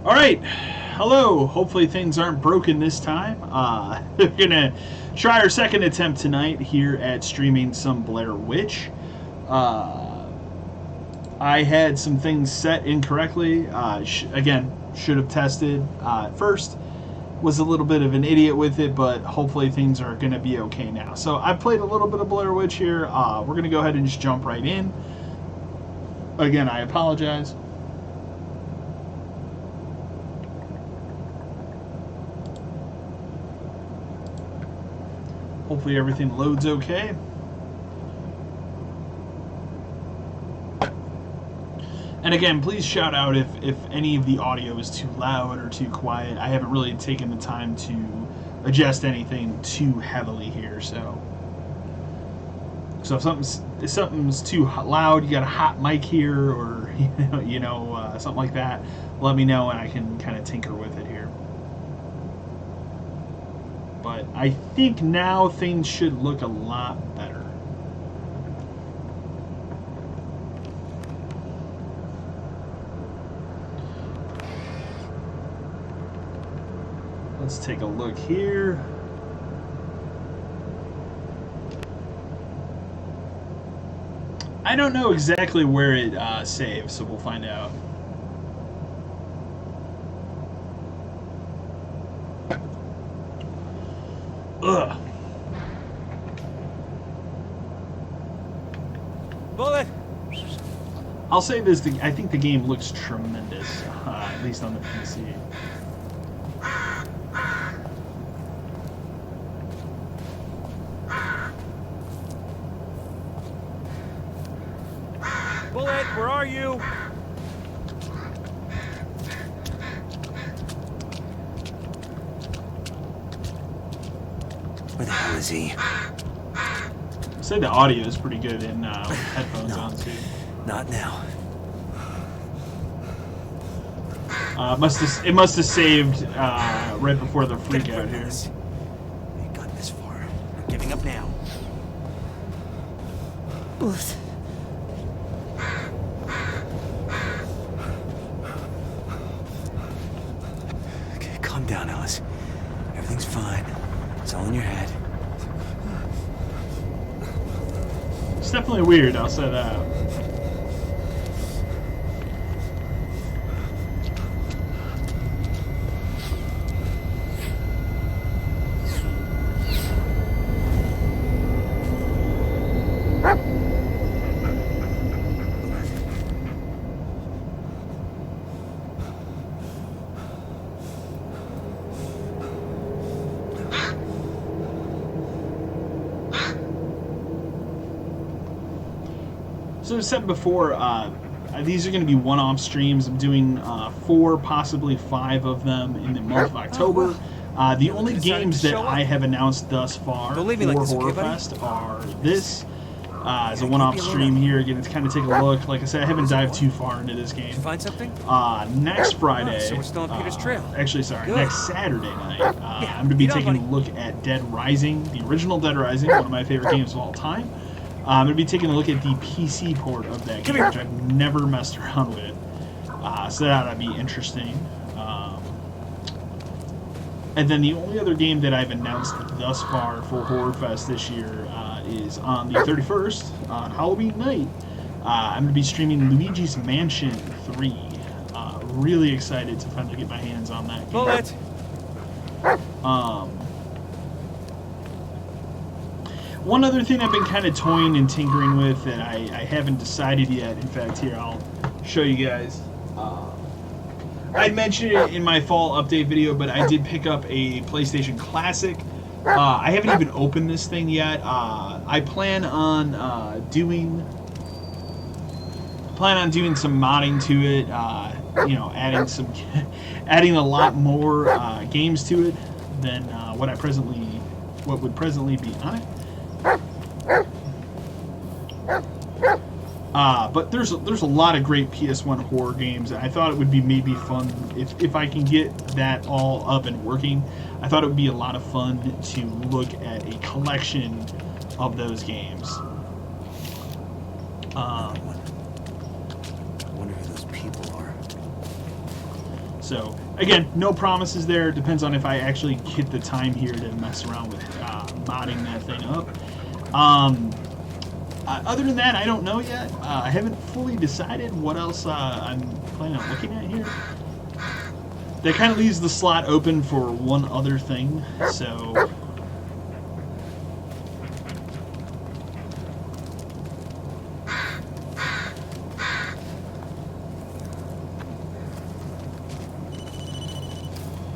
Alright, hello. Hopefully things aren't broken this time. We're gonna try our second attempt tonight here at streaming some Blair Witch. I had some things set incorrectly. Again, should have tested first. Was a little bit of an idiot with it, but hopefully things are gonna be okay now. So I played a little bit of Blair Witch here. We're gonna go ahead and just jump right in. Again, I apologize. Hopefully everything loads okay. And again, please shout out if any of the audio is too loud or too quiet. I haven't really taken the time to adjust anything too heavily here, so if something's too loud, you got a hot mic here, or something like that, let me know and I can kind of tinker with it here. But I think now things should look a lot better. Let's take a look here. I don't know exactly where it saves, so we'll find out. Ugh. Bullet. I'll say this: I think the game looks tremendous, at least on the PC. Bullet, where are you? Where the hell is he? I'd say the audio is pretty good in headphones on too. Not now. It must have saved right before the freak out here. We got this far. We're giving up now. Bullet. Okay, calm down, Alice. Everything's fine. It's all in your head. It's definitely weird, I'll say that. So as I said before, these are going to be one-off streams. I'm doing 4, possibly 5 of them in the month of October. The only games that I have announced thus far for HorrorFest are this as a one-off stream here. Again, to kind of take a look. Like I said, I haven't dived too far into this game. Did you find something? Next Friday, So we're still on Peter's trail. Actually, sorry, Good. next Saturday night, I'm going to be taking a look at Dead Rising, the original Dead Rising, one of my favorite games of all time. I'm going to be taking a look at the PC port of that game, which I've never messed around with. So that'll be interesting. And then the only other game that I've announced thus far for HorrorFest this year is on the 31st, on Halloween night. I'm going to be streaming Luigi's Mansion 3. Really excited to finally get my hands on that game. Bullet. One other thing I've been kind of toying and tinkering with that I haven't decided yet. In fact, here, I'll show you guys. I mentioned it in my fall update video, but I did pick up a PlayStation Classic. I haven't even opened this thing yet. I plan on doing some modding to it. Adding a lot more games to it than what would presently be on it. But there's a lot of great PS1 horror games, and I thought it would be maybe fun if I can get that all up and working. I thought it would be a lot of fun to look at a collection of those games. So again, no promises there. Depends on if I actually get the time here to mess around with modding that thing up. Other than that, I don't know yet. I haven't fully decided what else I'm planning on looking at here. That kind of leaves the slot open for one other thing, so...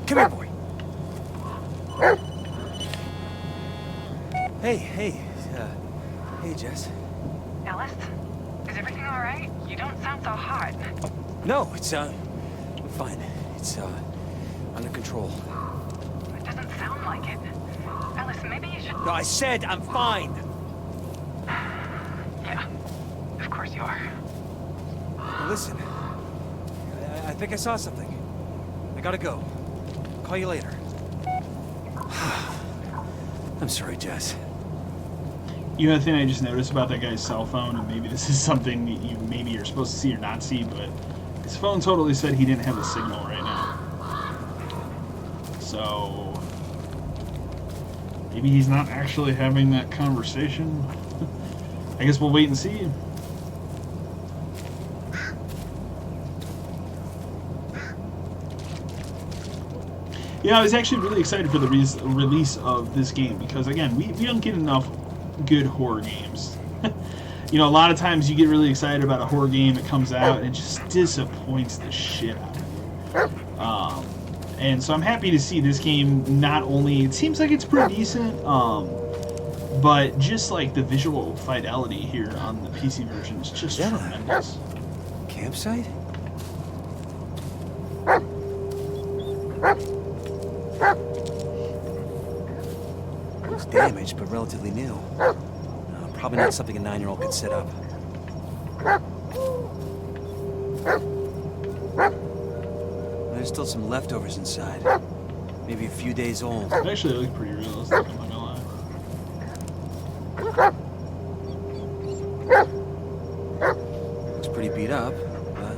Come here, boy. Hey, Jess. Ellis? Is everything alright? You don't sound so hot. No, it's, I'm fine. It's, under control. It doesn't sound like it. Ellis, maybe you should... No, I said I'm fine. Yeah, of course you are. Now listen, I think I saw something. I gotta go. Call you later. I'm sorry, Jess. You know the thing I just noticed about that guy's cell phone, and maybe this is something that you're supposed to see or not see, but his phone totally said he didn't have a signal right now. So maybe he's not actually having that conversation. I guess we'll wait and see. Yeah, I was actually really excited for the release of this game because, again, we don't get enough good horror games. You know, a lot of times you get really excited about a horror game, it comes out, and it just disappoints the shit out of you. And so I'm happy to see this game. Not only, it seems like it's pretty decent, but just like the visual fidelity here on the PC version is just tremendous. Campsite? Looks damaged, but relatively new. Probably not something a 9-year-old could set up. There's still some leftovers inside. Maybe a few days old. Actually, it looks pretty realistic, I'm not gonna lie. Looks pretty beat up, but...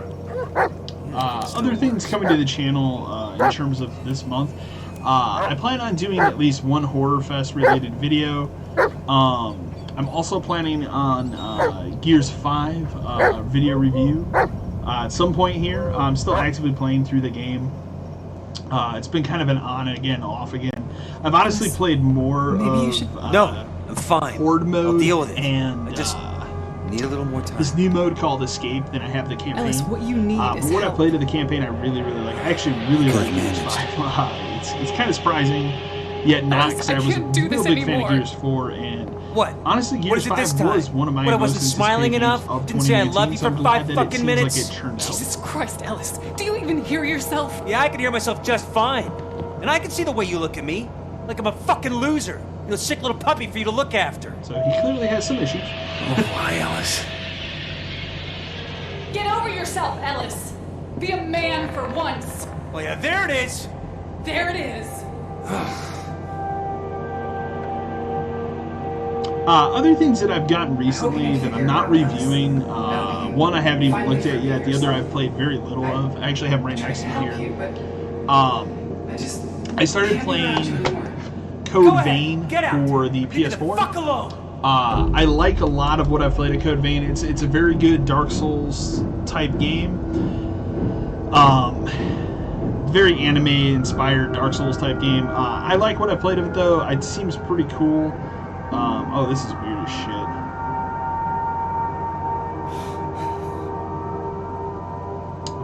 Other things coming to the channel in terms of this month. I plan on doing at least one HorrorFest related video. I'm also planning on Gears 5 video review at some point here. I'm still actively playing through the game. It's been kind of an on again, off again. I've honestly played more No, I'm fine. Horde mode I'll deal with it. and I just need a little more time. this new mode called Escape than I have the campaign. Ellis, what you need But is what I help. played of the campaign, I really like. I actually really like Gears 5. It's kind of surprising, yet not, Ellis, because I I was a can't do real this big fan of anymore. Gears 4, and What? honestly, What Gears is it 5 this time? was one of my What, I most wasn't smiling anticipated enough? games of Didn't say I 2019, love you so I'm for glad 5 that fucking it seems minutes? like it turned out. Jesus Christ, Ellis. Do you even hear yourself? Yeah, I can hear myself just fine. And I can see the way you look at me. Like I'm a fucking loser. You know, sick little puppy for you to look after. So he clearly has some issues. Oh, why, Alice? Get over yourself, Ellis. Be a man for once. Well, yeah, there it is. There it is. Other things that I've gotten recently that I'm not reviewing, one I haven't even looked at yet, the other I've played very little of. I actually have them right next to me here. I started playing Code Vein for the PS4. Fuck alone. I like a lot of what I've played at Code Vein. It's a very good Dark Souls type game. Very anime inspired Dark Souls type game. I like what I played of it though. It seems pretty cool. Oh, this is weird as shit.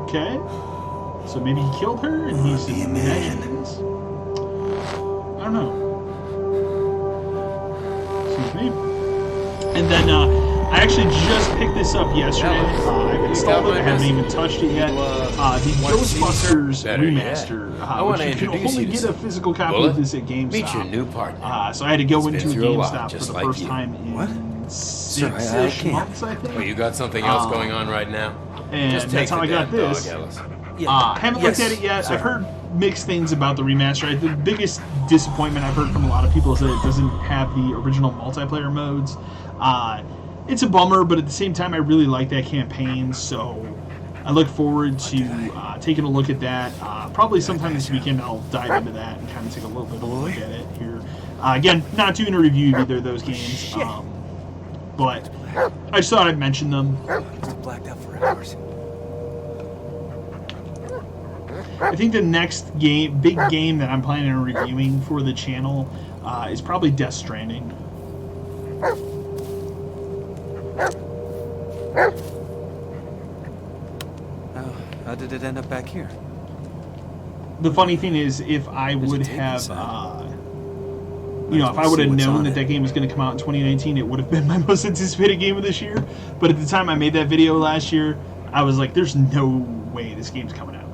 Okay. So maybe he killed her and he's just imagining this. I don't know. Excuse me. And then I actually just picked this up yesterday. I've installed it. I haven't even touched it yet. The Ghostbusters remaster. Which you can only get a physical copy of this at GameStop. Meet your new partner. So I had to go into a through a lot, GameStop for just the like first you. time in What? 6-ish months, I think. Well, you got something else going on right now? And Just that's take how the I got damn this. dog, Ellis. Haven't looked at it yet. I've heard mixed things about the remaster. The biggest disappointment I've heard from a lot of people is that it doesn't have the original multiplayer modes. It's a bummer, but at the same time, I really like that campaign, so I look forward to taking a look at that. Probably sometime this weekend I'll dive into that and kind of take a little bit of a look at it here. Again, not doing a review of either of those games, but I just thought I'd mention them. It's blacked out for hours. I think the next big game that I'm planning on reviewing for the channel is probably Death Stranding. How did it end up back here? The funny thing is, if I would have, if I would have known that game was going to come out in 2019, it would have been my most anticipated game of this year. But at the time I made that video last year, I was like, there's no way this game's coming out.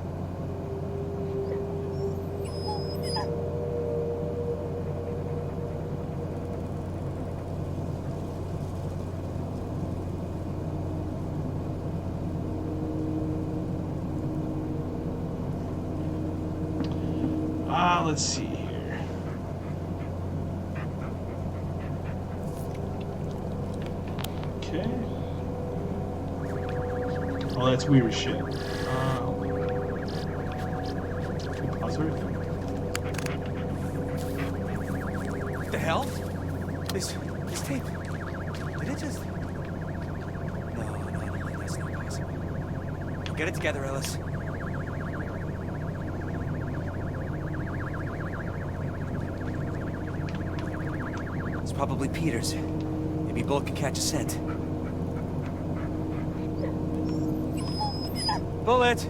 Let's see here. Okay. Oh, that's weird as shit. Pause it. What the hell? This tape. Did it just... No, that's not possible. Get it together, Ellis. Probably Peter's. Maybe Bullet can catch a scent. Bullet!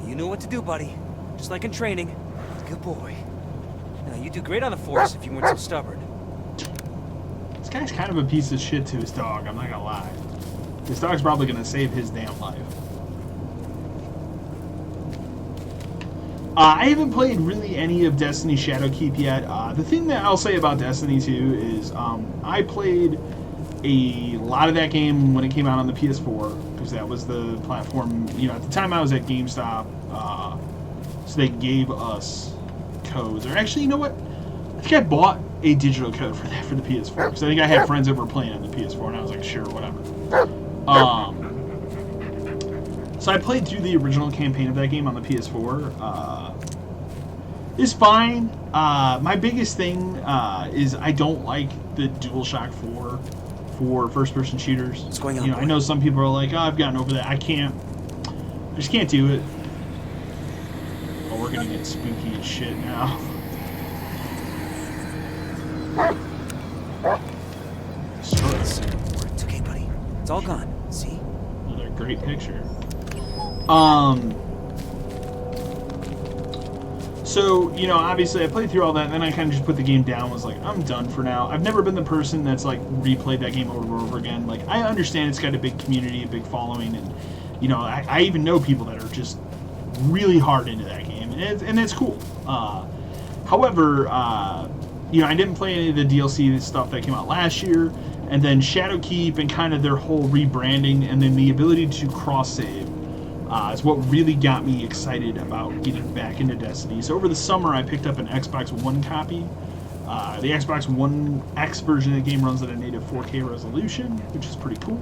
You know what to do, buddy. Just like in training. Good boy. Now, you do great on the force if you weren't so stubborn. This guy's kind of a piece of shit to his dog, I'm not gonna lie. This dog's probably gonna save his damn life. I haven't played really any of Destiny Shadowkeep yet. The thing that I'll say about Destiny 2 is I played a lot of that game when it came out on the PS4, because that was the platform. At the time I was at GameStop, so they gave us codes. Or actually, you know what? I think I bought a digital code for that for the PS4, because I think I had friends that were playing on the PS4, and I was like, sure, whatever. So I played through the original campaign of that game on the PS4. It's fine. My biggest thing is I don't like the DualShock 4 for first-person shooters. What's going on? I know some people are like, "Oh, I've gotten over that. I just can't do it." Oh, we're gonna get spooky as shit now. It's okay, buddy. It's all gone. See? Another great picture. So, obviously I played through all that, and then I kind of just put the game down, was like, I'm done for now. I've never been the person that's, like, replayed that game over and over again. Like, I understand it's got a big community, a big following, and, I even know people that are just really hard into that game, and it's cool. However, I didn't play any of the DLC stuff that came out last year, and then Shadowkeep and kind of their whole rebranding, and then the ability to cross-save. Is what really got me excited about getting back into Destiny. So over the summer, I picked up an Xbox One copy. The Xbox One X version of the game runs at a native 4K resolution, which is pretty cool.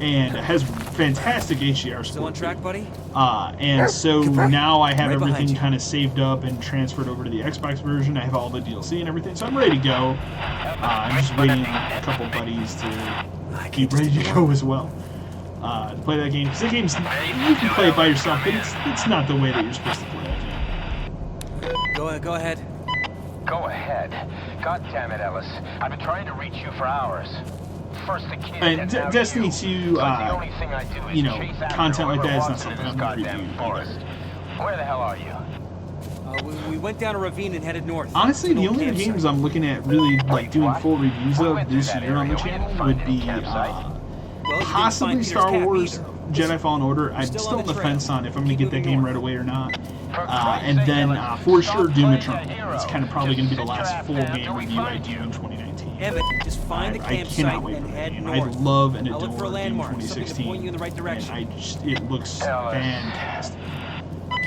And it has fantastic HDR support. Still on track, buddy? And so now I have everything kind of saved up and transferred over to the Xbox version. I have all the DLC and everything, so I'm ready to go. I'm just waiting on a couple buddies to be ready to go as well. To play that game, because that game's, you can play it by yourself, but it's not the way that you're supposed to play that game. Go ahead. Go ahead. God damn it, Ellis. I've been trying to reach you for hours. First the kid, And and now Destiny you. 2, the only thing I do is chase after content like whoever that is not walks something into I'm this going to goddamn review forest. either. Where the hell are you? We went down a ravine and headed north. Honestly, the only games I'm looking at really like doing full reviews of this year on the channel would be possibly Star Wars Jedi Fallen Order. I'm still on the fence on if I'm going to get that game right away or not. And then for sure Doom Eternal. It's kind of probably going to be the last full game review I do in 2019. Emmett, just find the I campsite cannot wait and for that head game. north. I love and I'll adore look for a Doom landmark, something to 2016. point you in the right direction. And it looks fantastic.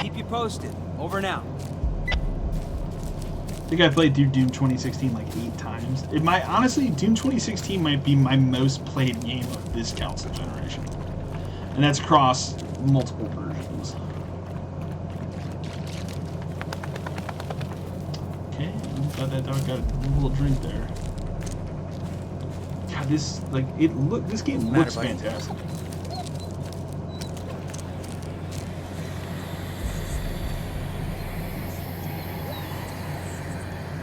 Keep you posted. Over and out. I think I played through Doom 2016 like 8 times. It might, honestly, Doom 2016 might be my most played game of this console generation. And that's across multiple versions. Okay, glad that dog got a little drink there. God, this, like, this game looks fantastic.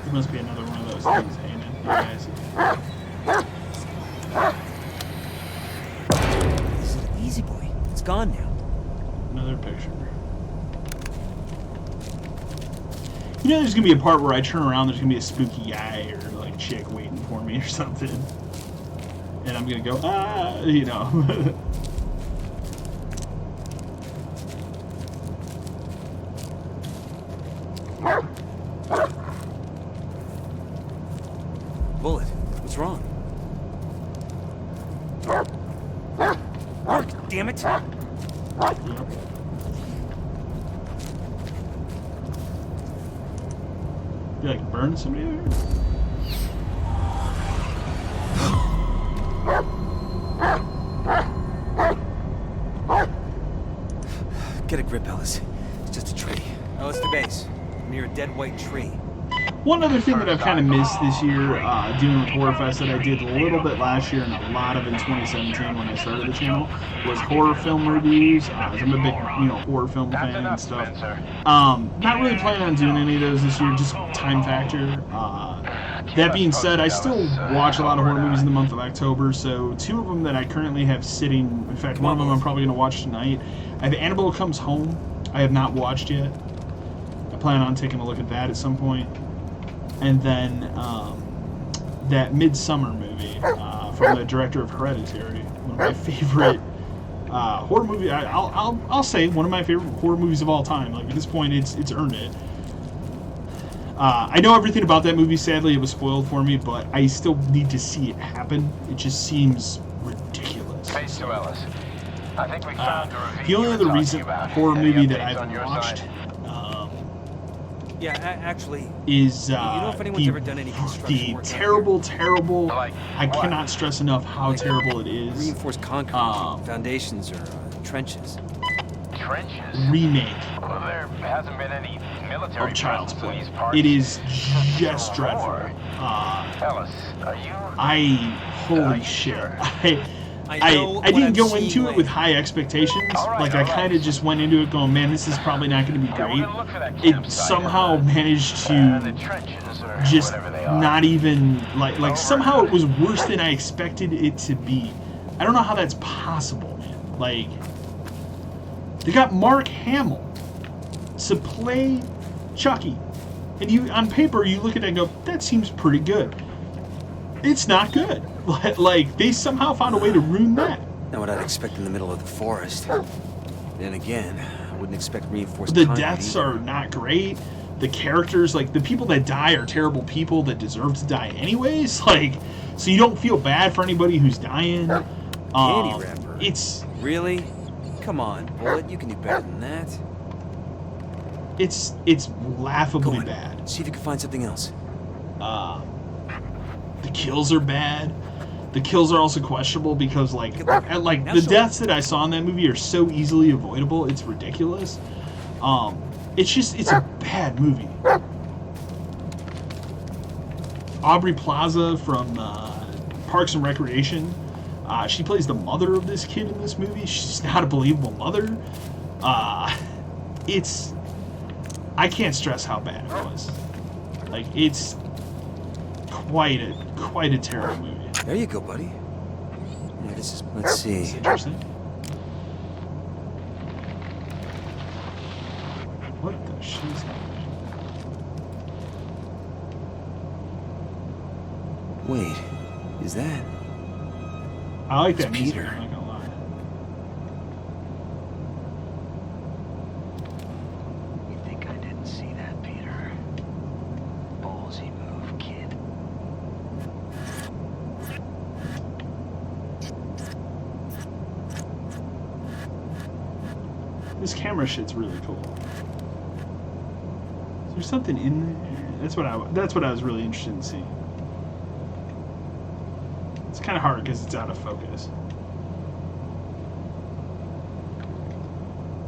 There must be another one of those things hanging, you guys. This is easy, boy. It's gone now. Another picture. You know, there's gonna be a part where I turn around, there's gonna be a spooky guy or like chick waiting for me or something, and I'm gonna go, ah, you know. Bullet, what's wrong? Mark, damn it! You like burn somebody there? Get a grip, Ellis. It's just a tree. Ellis to base. Near a dead white tree. One other thing that I've kind of missed this year, doing with HorrorFest that I did a little bit last year and a lot of in 2017 when I started the channel, was horror film reviews. I'm a big, horror film fan and stuff. Not really planning on doing any of those this year, just time factor. That being said, I still watch a lot of horror movies in the month of October, so 2 of them that I currently have sitting, in fact, one of them I'm probably going to watch tonight. I have Annabelle Comes Home. I have not watched yet. I plan on taking a look at that at some point. And then that Midsummer movie from the director of Hereditary, one of my favorite horror movie. I'll say one of my favorite horror movies of all time. Like at this point, it's earned it. I know everything about that movie. Sadly, it was spoiled for me, but I still need to see it happen. It just seems ridiculous. Face to Ellis. I think we found a ravine The only you were other talking recent about. horror Any movie that updates I've on your watched. side? Yeah, actually, Is you know if anyone's ever done any construction the work out terrible, Like I what? cannot stress enough how terrible it is, reinforced concrete, foundations, or trenches. Trenches? remake Well, there hasn't been any military of Child's presence in Play. these parts. It is just dreadful. Ellis, are you... Holy shit. know I what didn't I'm go seeing, into it Wayne. with high expectations. Like, I kind of just went into it going, man, this is probably not going to be Yeah, we're great. gonna look for that It campsite somehow in the- managed the to trenches, or just whatever they are. not even, like somehow it was worse than I expected it to be. I don't know how that's possible, man. Like, they got Mark Hamill to play Chucky. And you, on paper, you look at it and go, that seems pretty good. It's not good. Like, they somehow found a way to ruin that. Not what I'd expect in the middle of the forest. Then again, I wouldn't expect reinforced The concrete deaths either. are not great. The characters, like, the people that die are terrible people that deserve to die anyways. Like, so you don't feel bad for anybody who's dying. Candy wrapper. It's Really? Come on, Bullet, you can do better than that. it's Go laughably on, bad. see if you can find something else. The kills are bad. The kills are also questionable because, like Now the show deaths that I saw in that movie are so easily avoidable. It's ridiculous. It's a bad movie. Aubrey Plaza from Parks and Recreation. She plays the mother of this kid in this movie. She's not a believable mother. I can't stress how bad it was. Like, it's quite a terrible movie. There you go, buddy. Yeah, this is, let's see. It's interesting. What the shit's happening? Wait, is that? I like that It's music, Peter. I'm not gonna lie. You think I didn't see that, Peter? Ballsy move, kid. This camera shit's really cool. Is there something in there? That's what I was really interested in seeing. It's kind of hard because it's out of focus.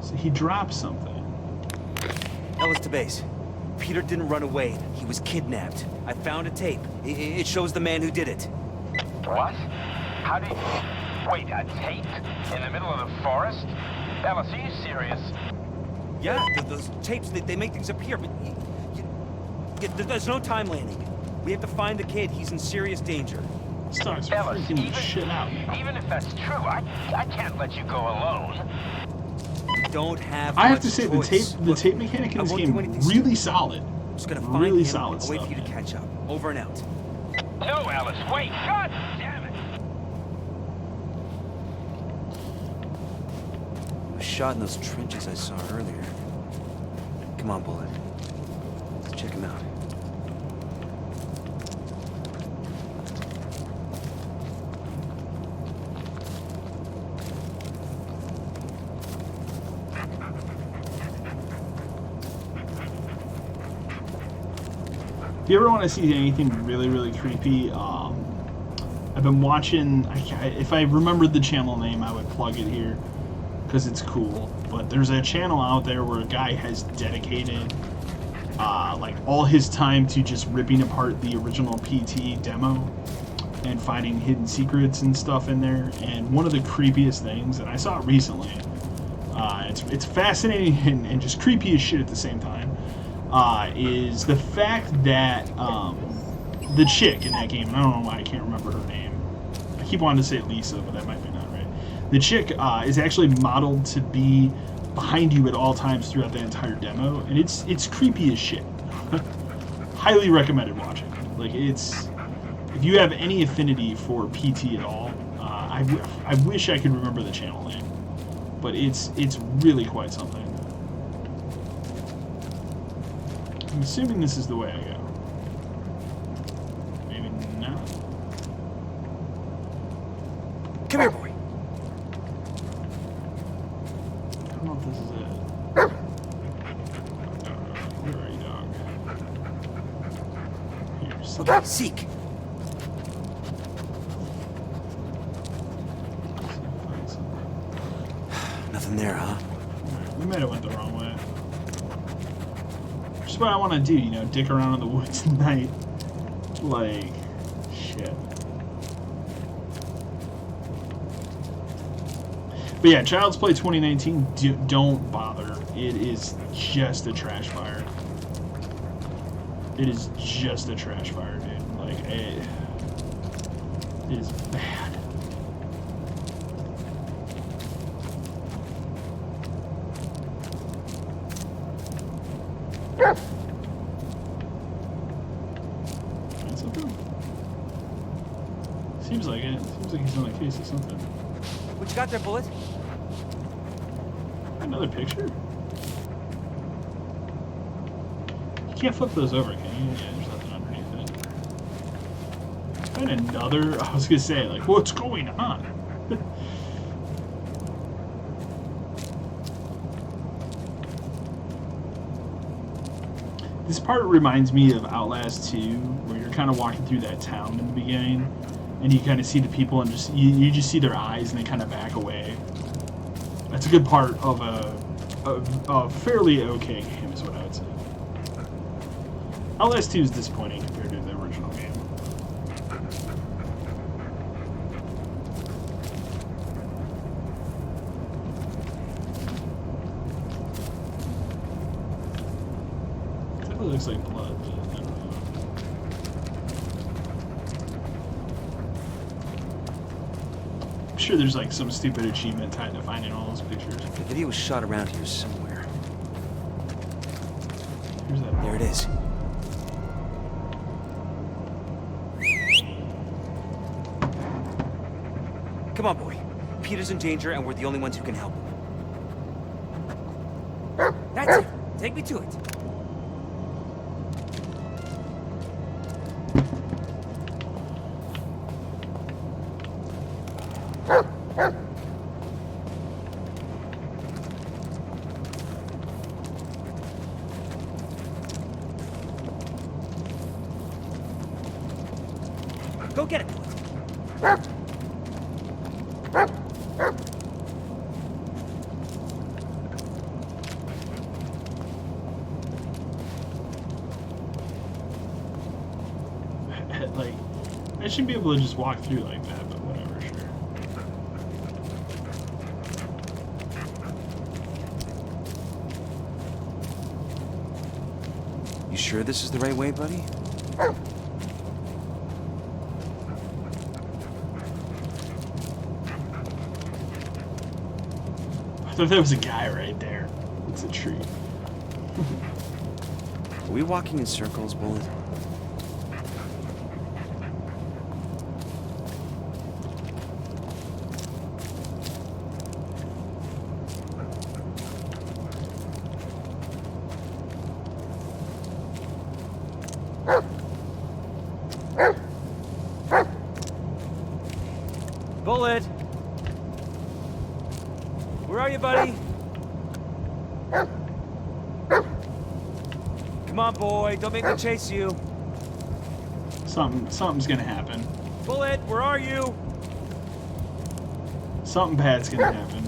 So he dropped something. Ellis to base. Peter didn't run away. He was kidnapped. I found a tape. It shows the man who did it. What? How did... Wait, a tape? In the middle of the forest? Ellis, are you serious? Yeah, those tapes, they make things appear, but there's no time landing. We have to find the kid. He's in serious danger. Starts Ellis, freaking shit out. even if that's true, I can't let you go alone. We don't have I have much to say choice. the tape mechanic in I this won't game do anything really stupid. solid. I'm just gonna find Really him. solid I'll wait stuff, for you to man. catch up. Over and out. No, Ellis, wait! God damn it! I was shot in those trenches I saw earlier. Come on, Bullet. Let's check him out. If you ever want to see anything really, really creepy, I've been watching, if I remembered the channel name, I would plug it here, because it's cool. But there's a channel out there where a guy has dedicated, like, all his time to just ripping apart the original PT demo and finding hidden secrets and stuff in there. And one of the creepiest things, and I saw it recently, it's fascinating and just creepy as shit at the same time, is the fact that the chick in that game, and I don't know why I can't remember her name. I keep wanting to say Lisa, but that might be not right. The chick is actually modeled to be behind you at all times throughout the entire demo, and it's creepy as shit. Highly recommended watching. Like, it's, if you have any affinity for PT at all, I wish I could remember the channel name, but it's really quite something. I'm assuming this is the way I go. Maybe not. Come here, boy. I don't know if this is it. Where are you, dog? Here, Okay, seek. find something. Nothing there, huh? We might have went the wrong way. Which is what I want to do, you know, dick around in the woods at night. Like, shit. But yeah, Child's Play 2019, don't bother. It is just a trash fire. It is just a trash fire, dude. Like, it is bad. Find something? Seems like it. Seems like he's on the case of something. What you got there, Bullet? Another picture? You can't flip those over, can you? Yeah, there's nothing underneath it. And another, I was gonna say, like, what's going on? This part reminds me of Outlast 2, where you're kind of walking through that town in the beginning, and you kind of see the people and just you just see their eyes and they kind of back away. That's a good part of a fairly okay game, is what I would say. Outlast 2 is disappointing compared to the original game. It definitely looks like blood, but I don't know. I'm sure there's like some stupid achievement tied to finding all those pictures. The video was shot around here somewhere. Here's that. There it is. Come on, boy. Peter's in danger, and we're the only ones who can help him. That's it. Take me to it. Go get it. Like, I shouldn't be able to just walk through like that, but whatever, sure. You sure this is the right way, buddy? I thought there was a guy right there. It's a tree. Are we walking in circles, Bullet? Bullet! Where are you, buddy? Come on, boy. Don't make me chase you. Something's gonna happen. Bullet, where are you? Something bad's gonna happen.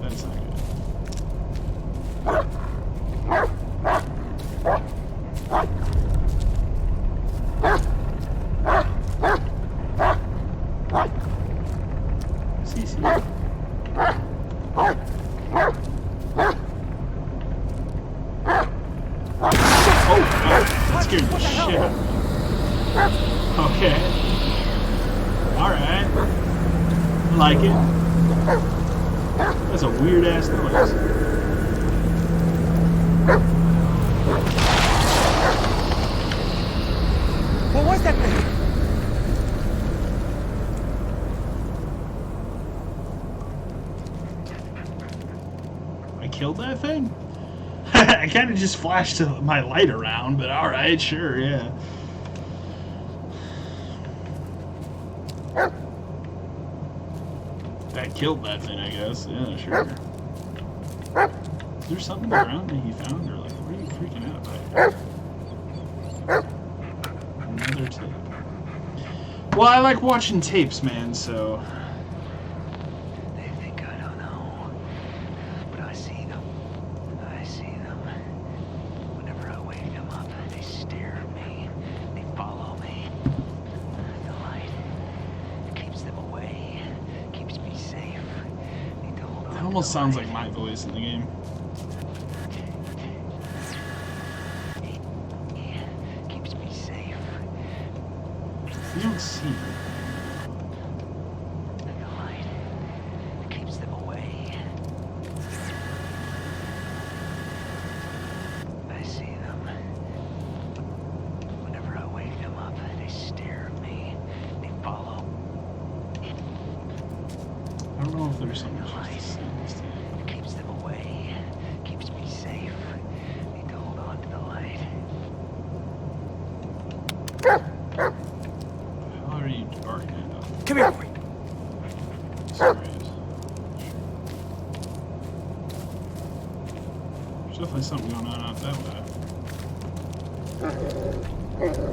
That's not good. CC. Oh, that scared the shit out of me. Okay. Alright. Like it. That's a weird ass noise. What was that thing? I killed that thing? I kind of just flashed my light around, but alright, sure, yeah. That killed that thing, I guess. Yeah, sure. Is there something around that he found, or like, what are you freaking out about? Another tape. Well, I like watching tapes, man, so... They think I don't know, but I see them. I see them. Whenever I wake them up, they stare at me. They follow me. The light keeps them away, keeps me safe. Need to hold on That to almost the sounds light. like my voice in the game. Keeps me safe. You don't see me. The light keeps them away. I see them. Whenever I wake them up, they stare at me. They follow. I don't know if there's something The supposed light to say this time. keeps them away. Keeps me safe. Need to hold on to the light. How are you barking at? Come here, boy. Sorry. There's definitely something going on out that way.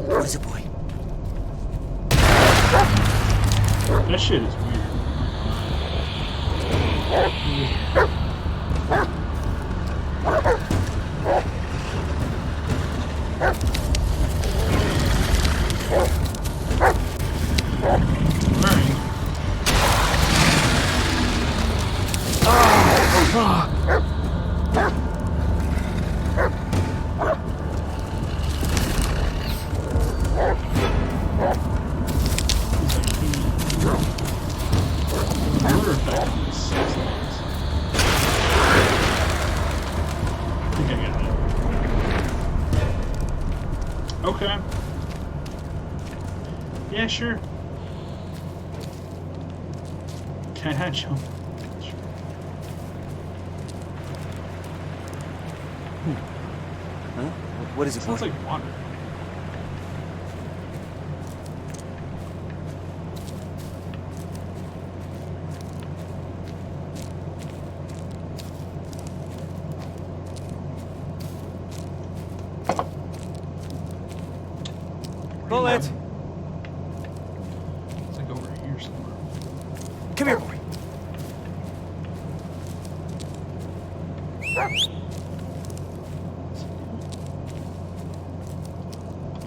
What is it, boy? That shit is weird. Alright. Murder effect on these 6 legs. I think I got it. Okay. Yeah, sure. Can I jump? Sure. Huh? What is it, boy? Sounds like water. Bullet! It's like over here somewhere. Come here, boy.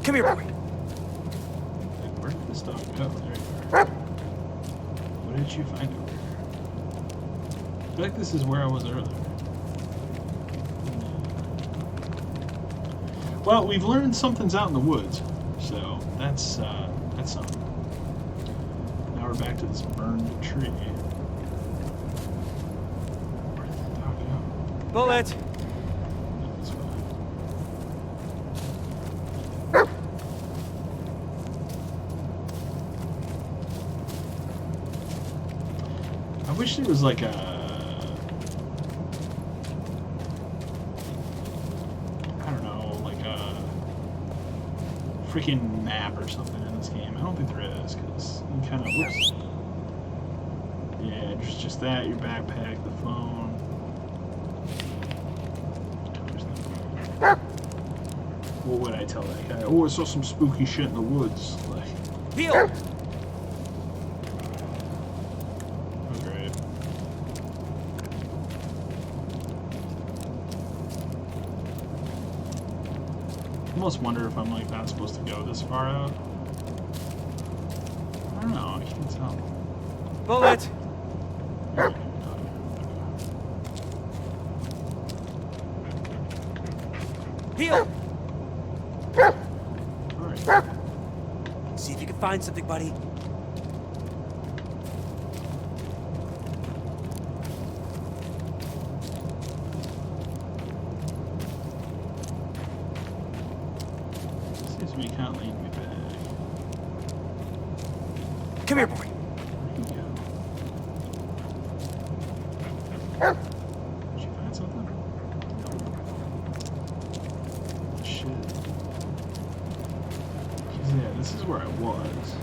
Come here, boy. Like, where did this dog go? There you are. What did you find over here? I feel like this is where I was earlier. Well, we've learned something's out in the woods, so that's something. Now we're back to this burned tree. Where did that dog go? Bullet! No, it's fine. I wish there was like a... freaking map or something in this game. I don't think there is, because you kind of... Whoops. Yeah, there's just that, your backpack, the phone. What would I tell that guy? Oh, I saw some spooky shit in the woods. Like... Heal! Oh, great. I almost wonder if I'm like not supposed to go this far out. I don't know, I can't tell. Bullet! Heal! Alright. See if you can find something, buddy. Seems to be kind of leading me back. Come here, boy. Where'd you go? Did you find something? Shit. 'Cause, yeah, this is where I was.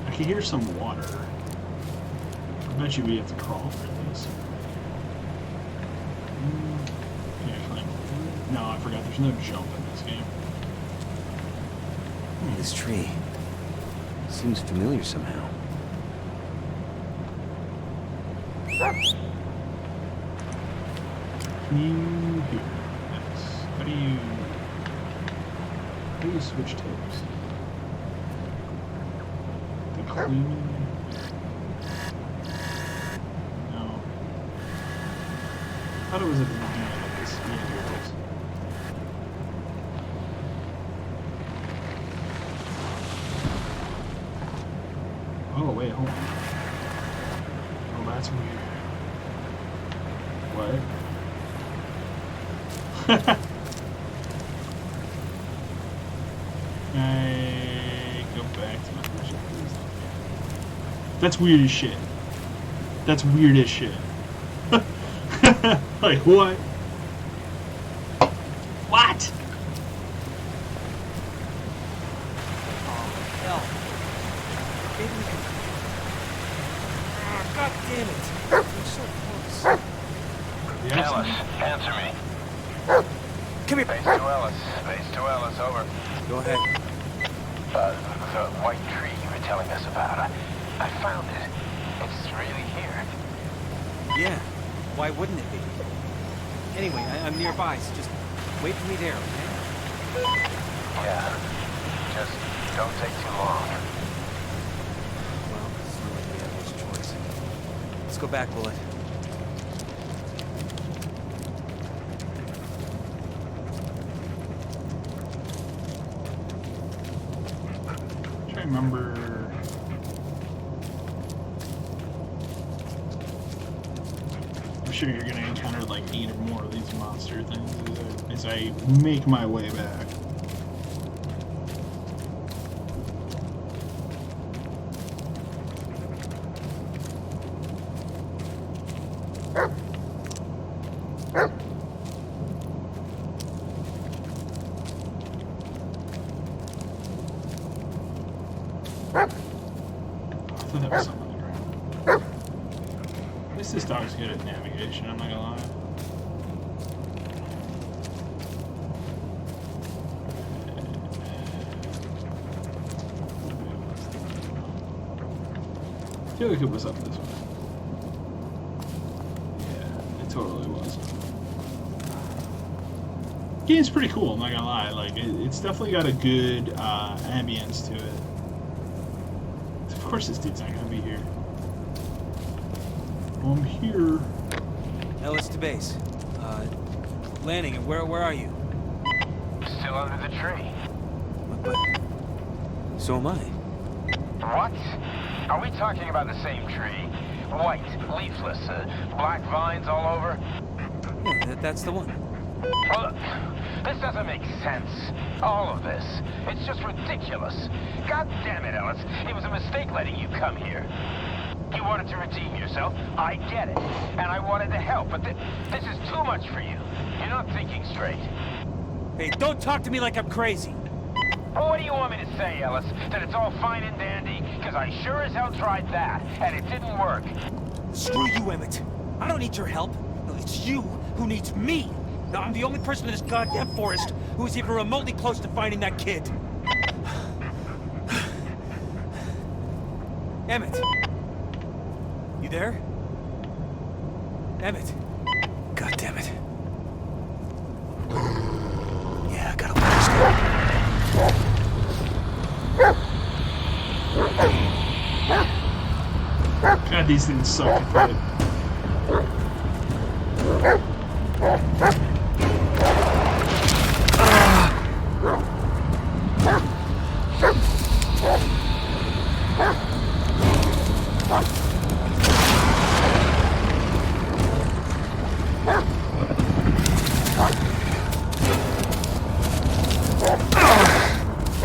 I can hear some water. I bet you we have to crawl for this. Yeah, climb over it. No, I forgot. There's no jump in this game. This tree seems familiar somehow. Can you hear this? How do you switch tapes? The clue? No. I thought it was at the beginning of this. Yeah, here it is. Oh, wait, hold on. Oh, that's weird. What? I go back to my first. That's weird as shit. That's weird as shit. Like, what? What? Hell. Maybe we can... God damn it. We're so close. Yes. Ellis, answer me. Come here. Base to Ellis. Base to Ellis, over. Go ahead. The white tree you were telling us about. I found it. It's really here. Yeah. Why wouldn't it be? Anyway, I'm nearby, so just wait for me there, okay? Yeah. Just don't take too long. Well, it's not like we have much choice. Let's go back, Bullet. I remember. I'm sure you're gonna encounter like 8 or more of these monster things as I make my way back. I thought that was something on the ground. At least this dog's good at navigation, I'm not gonna lie. I feel like it was up this way. Yeah, it totally was. Game's pretty cool, I'm not gonna lie. Like, it's definitely got a good ambience to it. Of course this dude's not gonna be here. I'm here. Ellis to base. Landing, and where are you? Still under the tree. But so am I. What? Are we talking about the same tree? White, leafless, black vines all over? Yeah, that's the one. Well, look, this doesn't make sense. All of this. It's just ridiculous. God damn it, Ellis. It was a mistake letting you come here. You wanted to redeem yourself. I get it. And I wanted to help, but this is too much for you. You're not thinking straight. Hey, don't talk to me like I'm crazy. Well, what do you want me to say, Ellis? That it's all fine and dandy? Because I sure as hell tried that, and it didn't work. Screw you, Emmett. I don't need your help. No, it's you who needs me. Now, I'm the only person in this goddamn forest who is even remotely close to finding that kid. Emmett. You there? Emmett. God damn it. Yeah, I gotta watch God, these things suck to fight.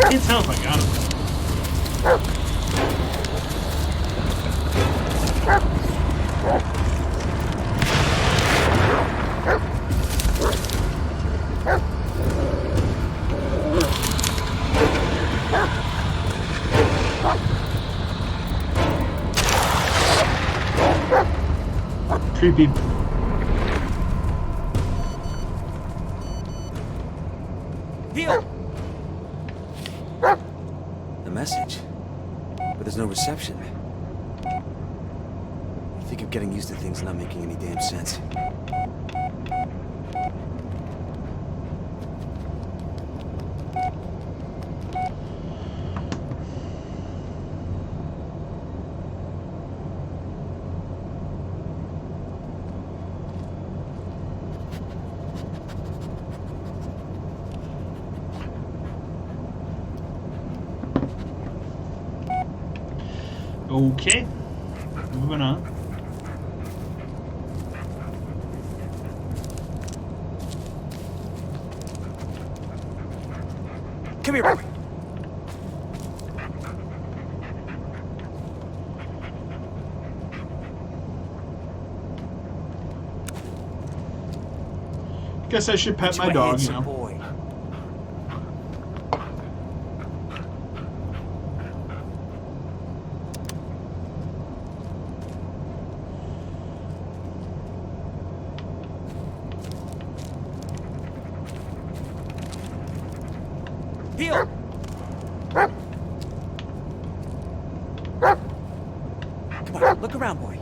Can't tell if I got him. Creepy. Heal! A message. But there's no reception. I think I'm getting used to things not making any damn sense. Okay, moving on. Come here, boy. Guess I should pet my dog, you know. Boy. Heal! Come on, look around, boy.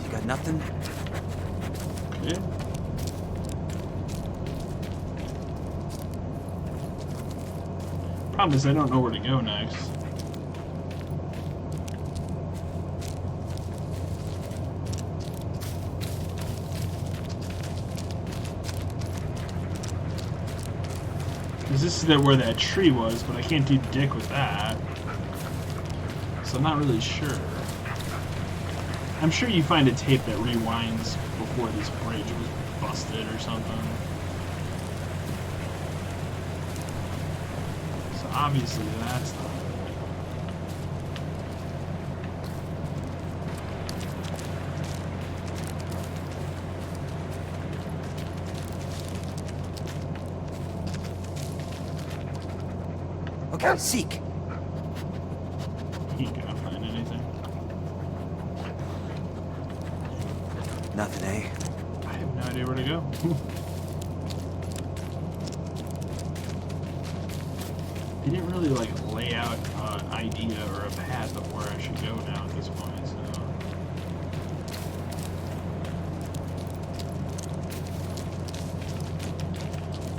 You got nothing? Yeah. Problem is, I don't know where to go next. This is where that tree was, but I can't do dick with that. So I'm not really sure. I'm sure you find a tape that rewinds before this bridge was busted or something. So obviously that's not it. Okay, seek. You ain't gonna find anything. Nothing, eh? I have no idea where to go. They didn't really like lay out an idea or a path of where I should go now at this point, so.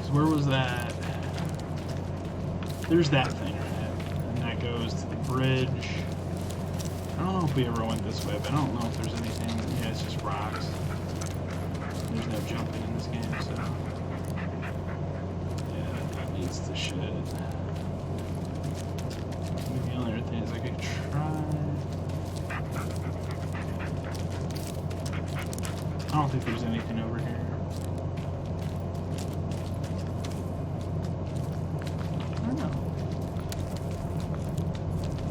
So where was that? There's that thing, right? And that goes to the bridge. I don't know if we ever went this way, but I don't know if there's anything. Yeah, it's just rocks. There's no jumping in this game, so. Yeah, that leads to shit. Maybe the only other thing is I could try. I don't think there's anything over here. I don't know.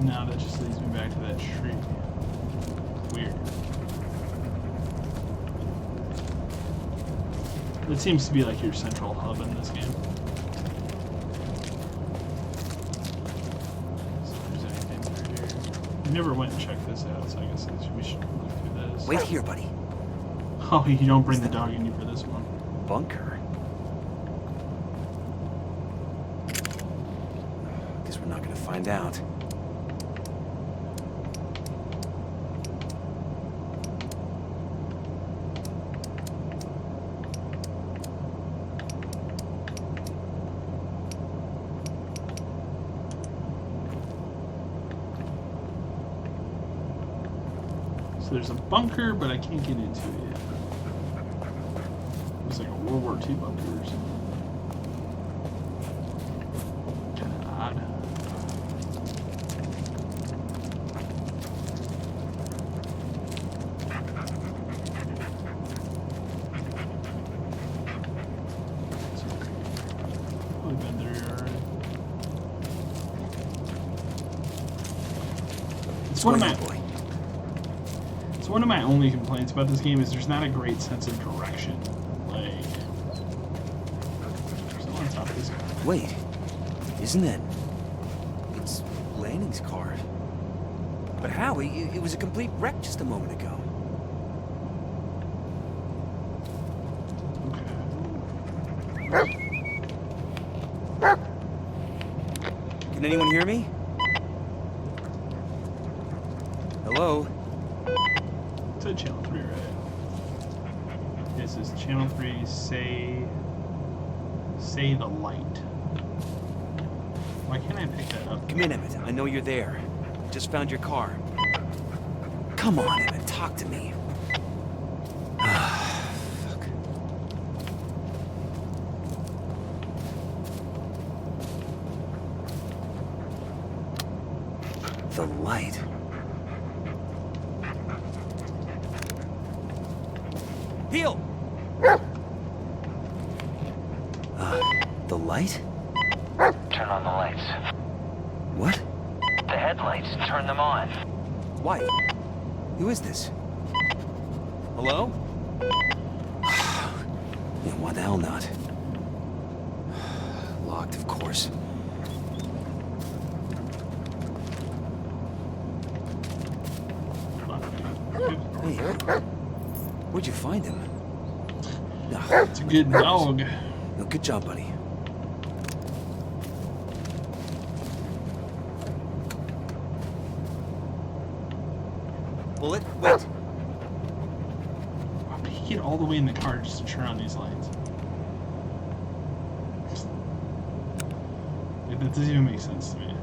No, that just leads me back to that tree. Weird. It seems to be like your central hub in this game. So if there's anything through here. We never went and checked this out, so I guess we should look through this. Wait here, buddy. Oh, you don't bring the dog in you for this one. Bunker. Guess we're not gonna find out. So there's a bunker, but I can't get into it yet. It's like a World War II bunker or something. Kind of odd. We've been there already. It's one of my. boy. So one of my only complaints about this game is there's not a great sense of direction. Like, still on top of this guy. Wait, isn't that... It's Lanning's car. But how? It was a complete wreck just a moment ago. Okay. Can anyone hear me? Hello? It's at channel 3, right? This is channel 3, say the light. Why can't I pick that up? Come in, Emmett. I know you're there. Just found your car. Come on, Emmett. Talk to me. Fuck. The light. Heel! The light? Turn on the lights. What? The headlights, turn them on. Why? Who is this? Hello? Yeah, why the hell not? Locked, of course. Hey, where'd you find him? No, It's a good dog. no, good job, buddy. Bullet, wait. Why would he get all the way in the car just to turn on these lights? Like, that doesn't even make sense to me.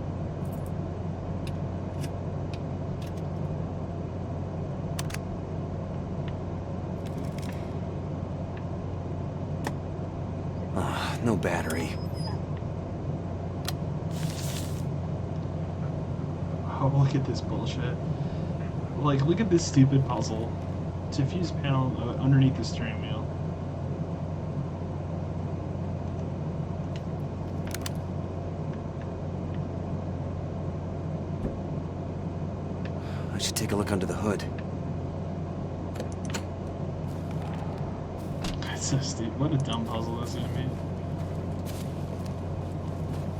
No battery. Oh, look at this bullshit. Like, look at this stupid puzzle. Diffuse panel underneath the steering wheel. I should take a look under the hood. That's so stupid. What a dumb puzzle that's gonna be.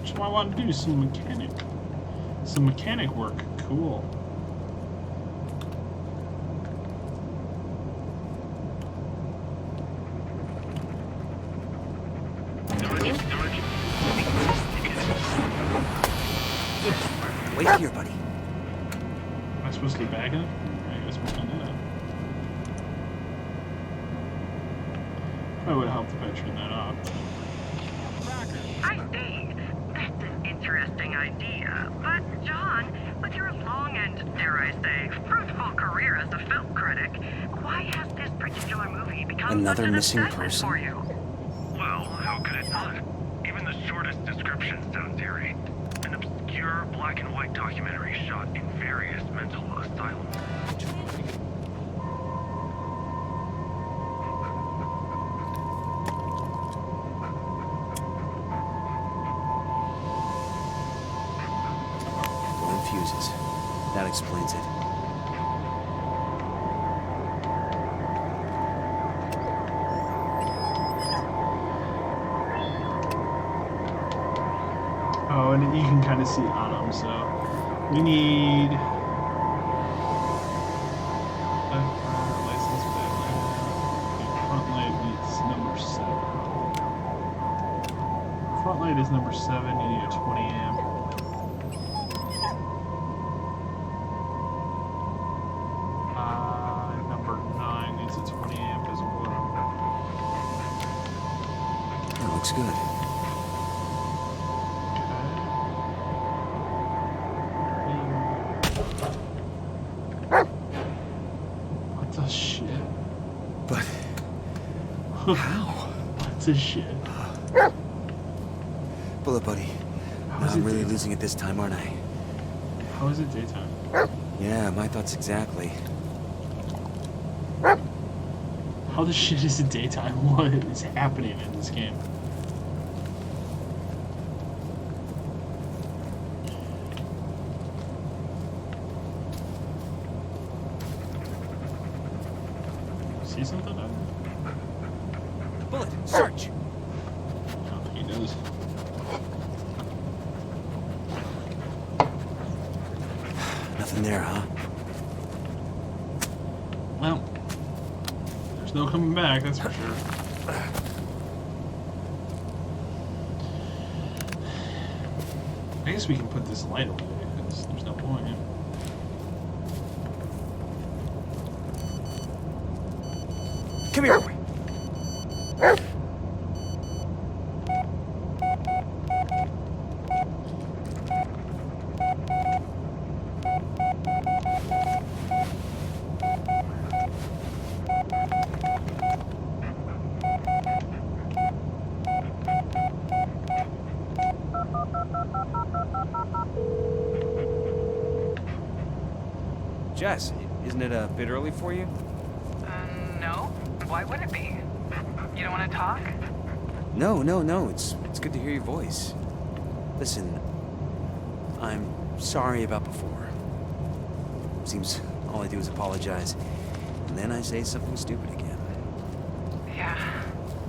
What do I want to do? Some mechanic work. Cool. Wait here, buddy. Am I supposed to get back in? I guess we'll find out. Probably would have helped if I turned that off. I see. That's an interesting idea. But, John, with your long and, dare I say, fruitful career as a film critic, why has this particular movie become Another such an missing obsession person? for you? Well, how could it not? Even the shortest description sounds eerie. An obscure black and white documentary shot in various mental asylums. Blown fuses. That explains it. Oh, and you can kind of see on them, so we need license plate. Front light needs number 7. Front light is number 7. You need a 20 amp. Number 9 needs a 20 amp as well. That looks good. What the shit? But how? What the shit? Bullet buddy. How is I'm it really daytime? losing it this time, aren't I? How is it daytime? Yeah, my thoughts exactly. How the shit is it daytime? What is happening in this game? See something? Bullet, search! I don't think he does. Nothing there, huh? Well, there's no coming back, that's for sure. I guess we can put this light away, because there's no point. Come here, boy. Jess, isn't it a bit early for you? No. Why would it be? You don't want to talk? No. It's good to hear your voice. Listen, I'm sorry about before. Seems all I do is apologize, and then I say something stupid again. Yeah.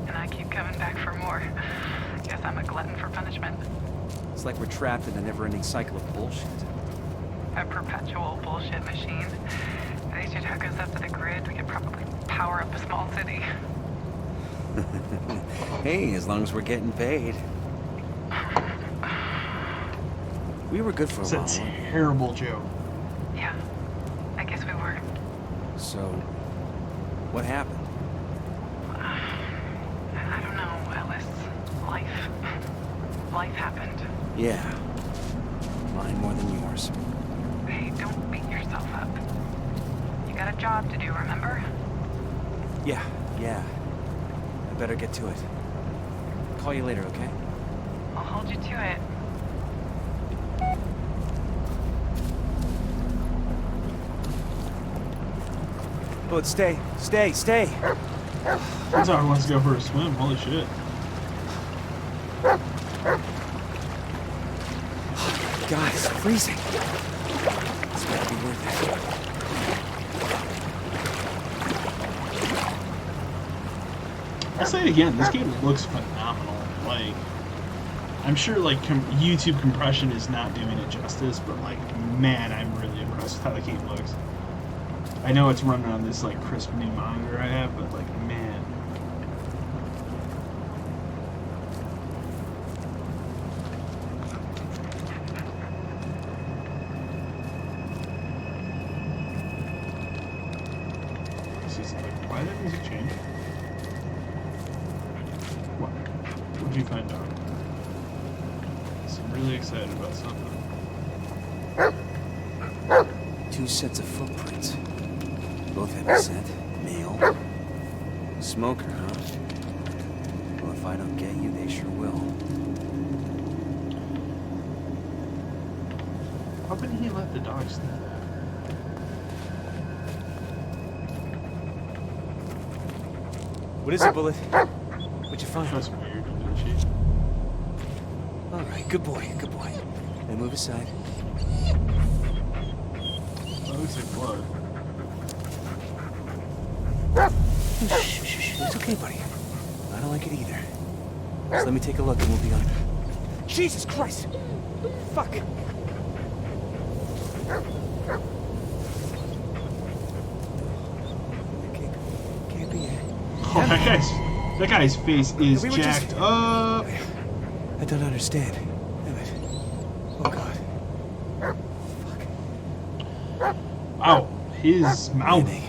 And I keep coming back for more. Guess I'm a glutton for punishment. It's like we're trapped in a never-ending cycle of bullshit. A perpetual bullshit machine. They should hook us up to the grid. We could probably power up a small city. Hey, as long as we're getting paid. We were good for a It's a while. terrible joke. Yeah. I guess we were. So, what happened? I don't know, Ellis. Life happened. Yeah. Mine more than yours. Hey, don't beat yourself up. You got a job to do, remember? Yeah. I better get to it. Call you later, okay? I'll hold you to it. Bullet, stay. That's how he wants to go for a swim. Holy shit. God, it's freezing. It's gotta be worth it. I'll say it again. This game looks phenomenal. Like, I'm sure like YouTube compression is not doing it justice, but like, man, I'm really impressed with how the game looks. I know it's running on this like crisp new monitor I have, but like, man. Why did the music change? What? What'd you find out? I'm really excited about something. 2 sets of footprints. Both heavy set, male. Smoker, huh? Well, if I don't get you, they sure will. How can he let the dogs do that? What is it, Bullet? What'd you find? That's weird, didn't she? All right, good boy, good boy. Now move aside. That looks like blood. Shh, shh, shh. It's okay, buddy. I don't like it either. Just let me take a look and we'll be on. Jesus Christ! Fuck! Can't be it. Oh, that guy's face is jacked up. I don't understand. Damn it. Oh God. Fuck. Ow, his mouth. Landing.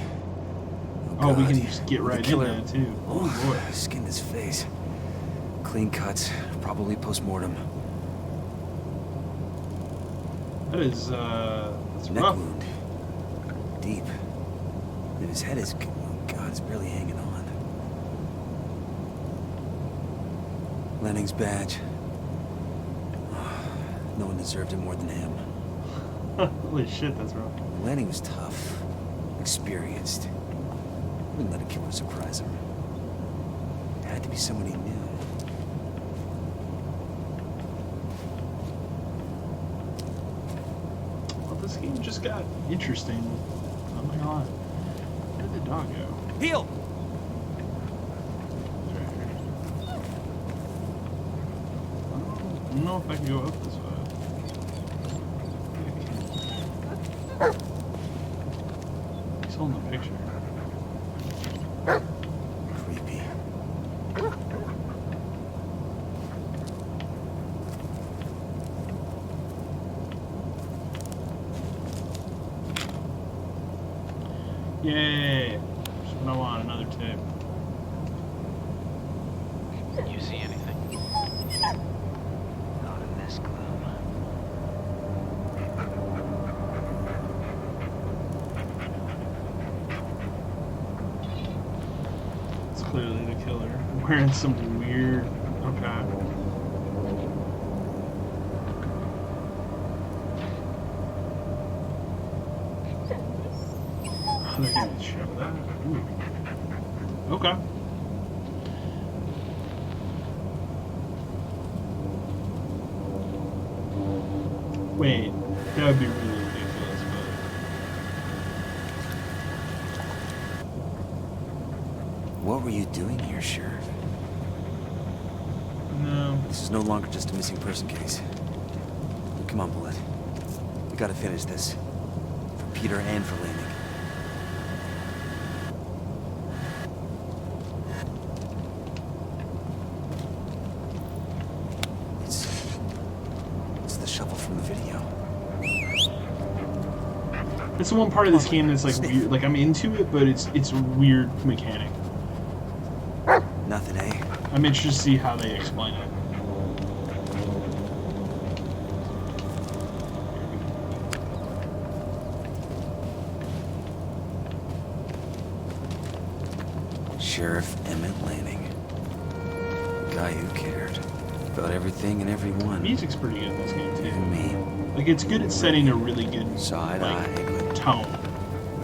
Oh, we God. can just get right in killer. there too. Oh boy. Skinned his face. Clean cuts, probably post-mortem. That is, that's Neck rough. wound. Deep. And his head is, oh God, it's barely hanging on. Lanning's badge. No one deserved it more than him. Holy shit, that's rough. Lanning was tough, experienced. Wouldn't let a killer surprise him. It had to be someone he knew. Well, this game just got interesting. I'm not gonna lie. Where did the dog go? Heel! He's right here. I don't know if I can go up this way. He's holding the picture. Creepy. Yay! Just what I want, another tip. You see anything? Not in this gloom. It's clearly the killer. Wearing some weird. Okay. Oh, they're gonna show that. Ooh. Okay. Wait, that would be really ridiculous, but. What were you doing here, Sheriff? No. This is no longer just a missing person case. Come on, Bullet. We gotta finish this. For Peter and for Lanning. It's the shovel from the video. It's the one part of this game that's like weird. Like I'm into it, but it's a weird mechanic. Nothing, eh? I'm interested to see how they explain it. Sheriff Emmett Lanning. Guy who cared. About everything and everyone. Music's pretty good in this game too. Even me. Like it's good at setting a really good Side-eye, but tone.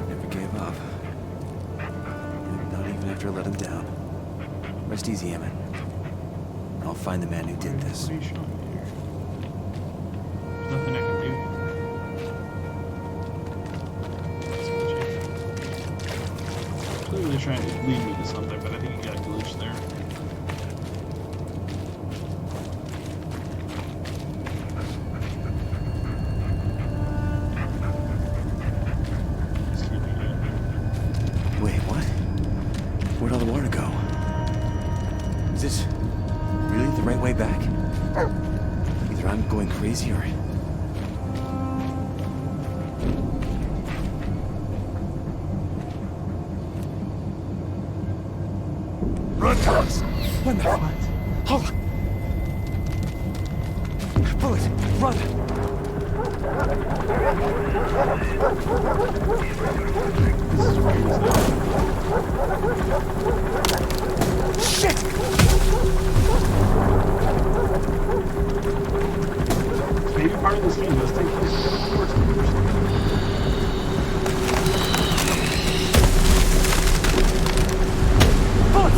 never gave up. Not even after I let him down. Rest easy, Emmett. I'll find the man who did this. What are you showing me here? There's nothing I can do. Clearly trying to lead me to something, but I think he got glitched there. Wait, what? Where'd all the water go? Is this really the right way back? Either I'm going crazy or... Run, Thomas! What the fuck? Hold on! Bullet, run! Shit! Maybe part of this game does take place in the course. Bullet!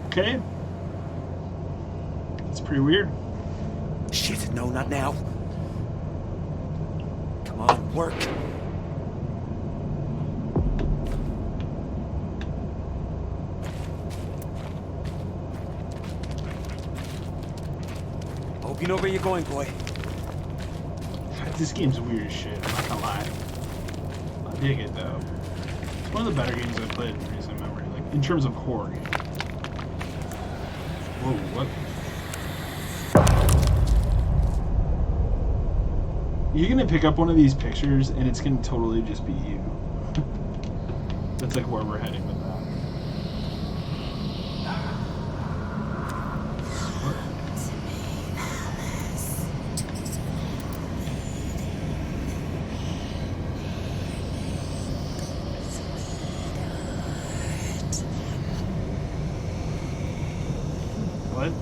Okay. It's pretty weird. Shit, no, not now. Come on, work. Hope you know where you're going, boy. This game's weird as shit, I'm not gonna lie. I dig it though. It's one of the better games I've played in recent memory, like in terms of horror games. Whoa, what? You're gonna pick up one of these pictures and it's gonna totally just be you. That's like where we're heading with that. What?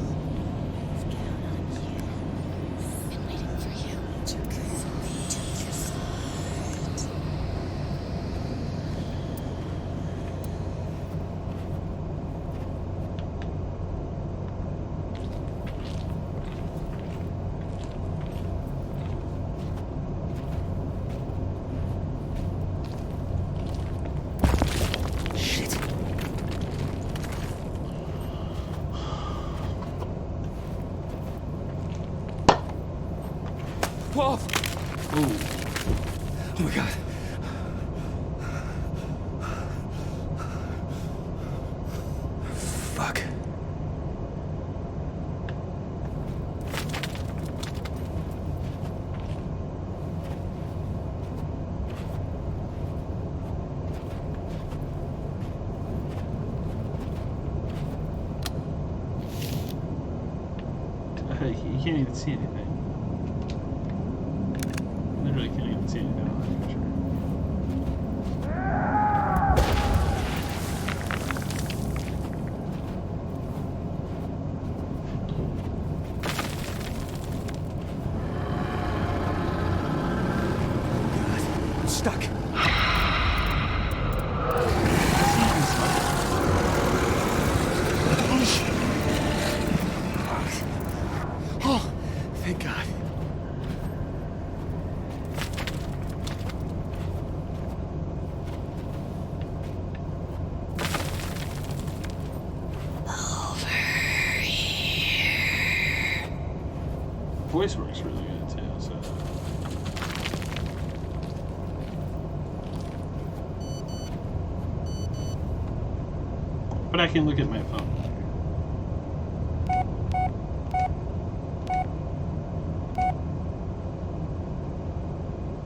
Whoa! Ooh. Oh my god. Fuck. You can't even see anything. Literally can't even see anything on that picture. I'm stuck. Oh, thank God. Voice works really good too, so. But I can look at my phone.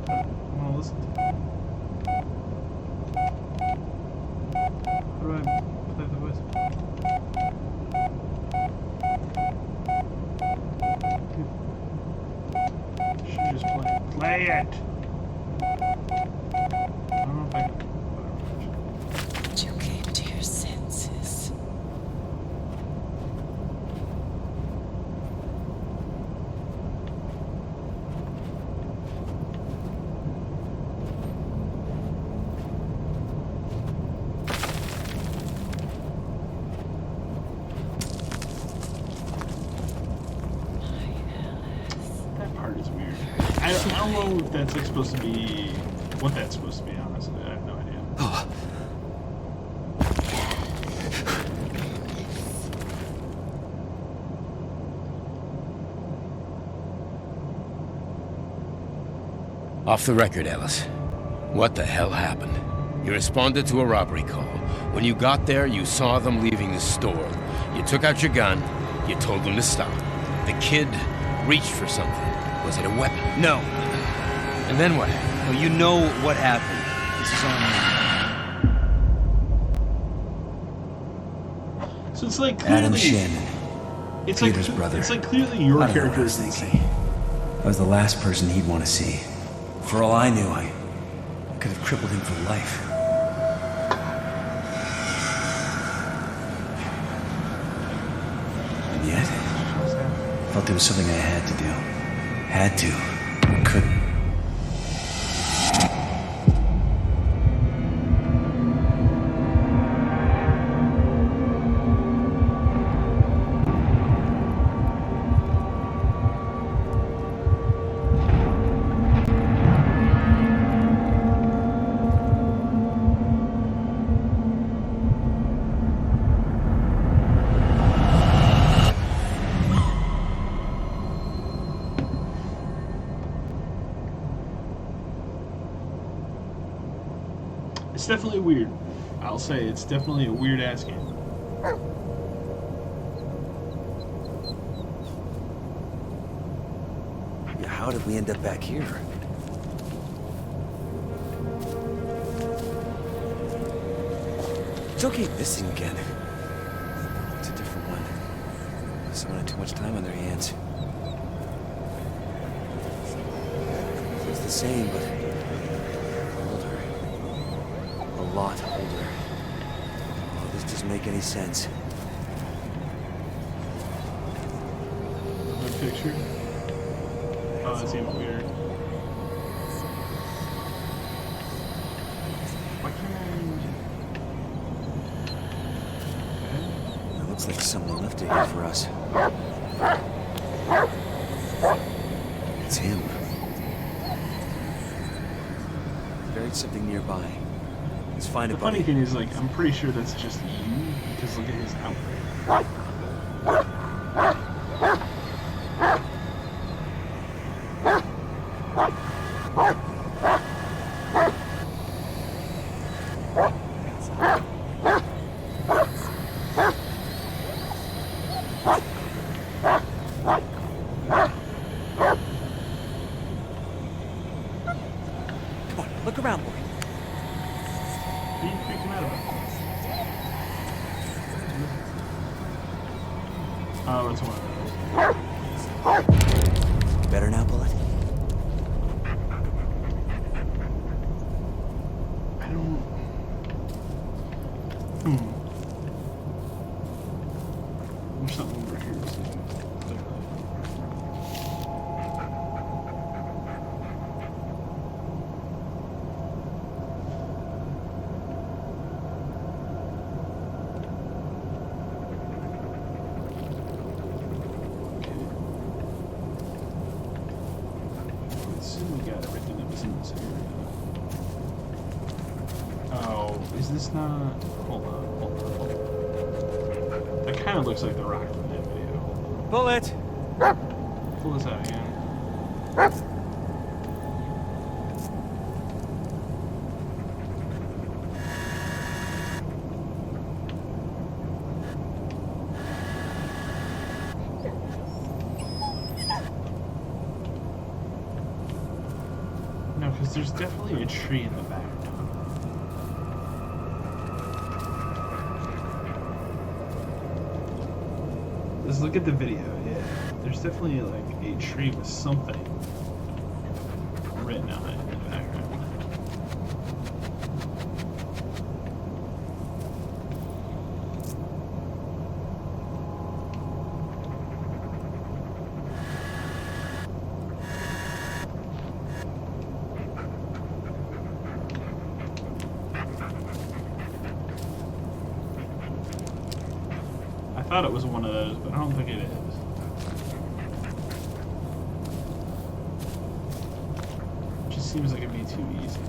I want to listen to it. How do I play the voice? Should just play it. I don't know if I can. You came to your senses. That part is weird. I don't know if that's like supposed to be what that's supposed to be, honestly. I have no idea. Oh. Off the record, Ellis. What the hell happened? You responded to a robbery call. When you got there, you saw them leaving the store. You took out your gun. You told them to stop. The kid reached for something. Was it a weapon? No. And then what? Well, you know what happened. This is on me. So it's like clearly, Adam Shannon. It's Peter's like brother. It's like clearly your I don't know what character I is was thinking. I was the last person he'd want to see. For all I knew, I could have crippled him for life. And yet, I felt there was something I had to do. Had to. Couldn't. It's definitely weird. I'll say it's definitely a weird ass game. Yeah, how did we end up back here? It's okay missing again. It's a different one. Someone had too much time on their hands. It's the same, but older. A lot older. Oh, this doesn't make any sense. My picture. Oh, that's even weird. Why can't It looks like someone left it here for us. It's him. Buried something nearby. Let's find The it, funny buddy. thing is, like, I'm pretty sure that's just you, because look at his outfit. Come on, look around, boy. What are you freaking out about? Oh, it's one of those. Better now, Bullet? I don't... There's something over here. We got everything that was in this area. Oh, is this not... Hold on. That kind of looks like the rock from that video. Bullet! Pull this out again. No, because there's definitely a tree in the back. Just look at the video, yeah. There's definitely like a tree with something written on it in the background. I thought it was one of those, but I don't think it is. It just seems like it'd be too easy.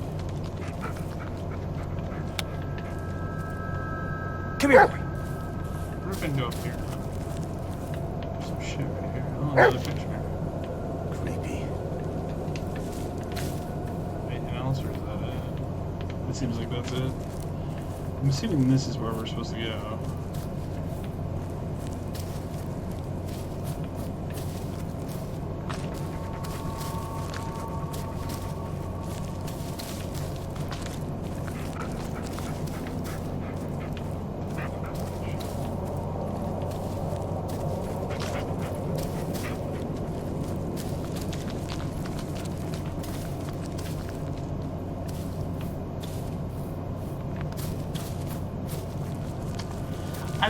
Come here, boy. We're gonna go up here. There's some shit right here. Oh, another picture. Creepy. seems like that's it. I'm assuming this is where we're supposed to go.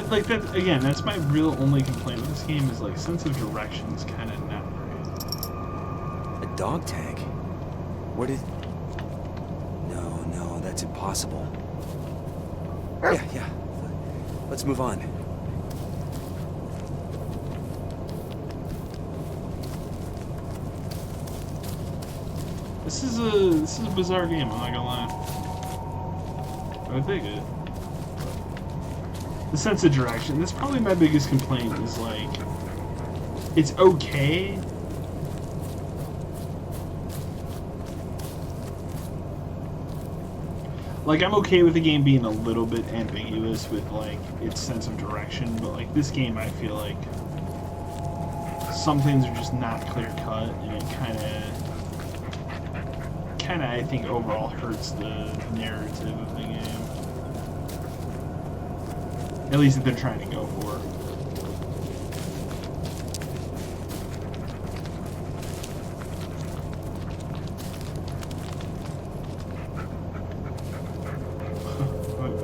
Like that again, that's my real only complaint with this game is like sense of direction is kind of not great. A dog tag? Where did... No, that's impossible. Yeah. Let's move on. This is a bizarre game, I'm not gonna lie. But I dig it. The sense of direction. That's probably my biggest complaint is like, it's okay. Like, I'm okay with the game being a little bit ambiguous with like its sense of direction, but like this game I feel like some things are just not clear cut and it kinda I think overall hurts the narrative of the game. At least that they're trying to go for.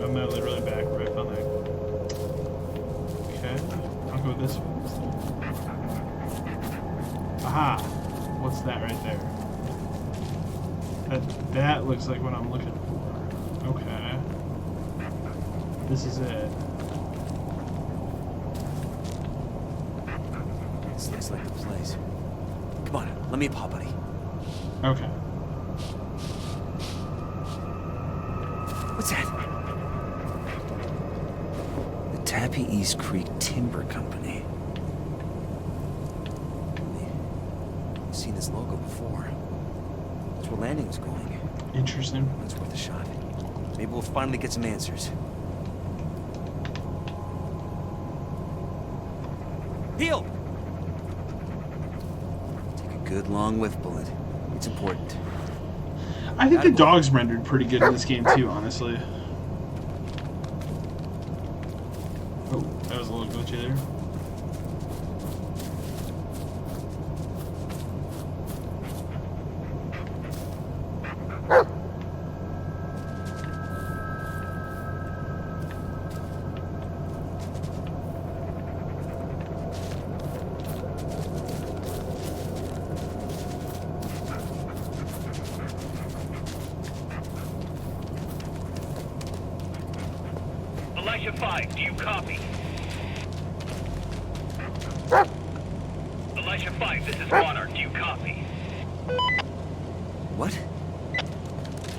I'm really back right on that. Okay, I'll go this way instead. Aha! What's that right there? That looks like what I'm looking for. Okay. This is it. This looks like the place. Come on, let me pop, buddy. Okay. What's that? The Tappy East Creek Timber Company. I've seen this logo before. That's where Landing's going. Interesting. That's worth a shot. Maybe we'll finally get some answers. Heel! Take a good long whiff bullet. It's important. I think the dog's rendered pretty good in this game too, honestly. Oh, that was a little glitchy there. Elijah 5, do you copy? Elijah 5, this is Monarch, do you copy? What?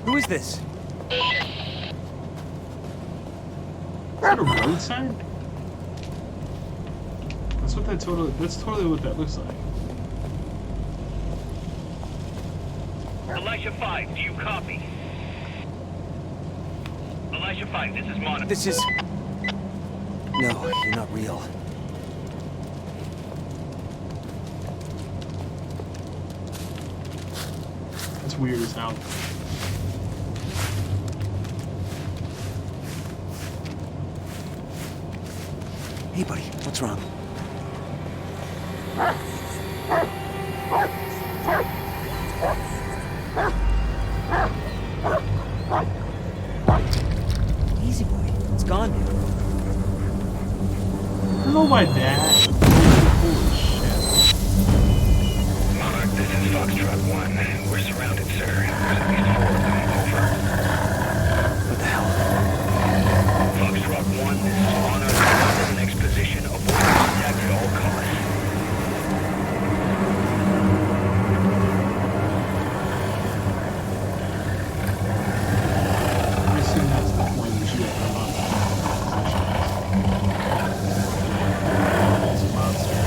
Who is this? Is that a road sign? That's totally what that looks like. Elijah 5, do you copy? Elijah 5, this is Monarch. This is... No, you're not real. That's weird as hell. Hey, buddy, what's wrong? Easy, boy. It's gone now. I don't know why that. Holy shit. Monarch, this is Foxtrot 1. We're surrounded, sir. There's at least 4 of them. Over. What the hell? Foxtrot 1, this is Monarch. To the next position. Avoid contact at all costs. I assume that's the point that you have to run positions. It's a monster.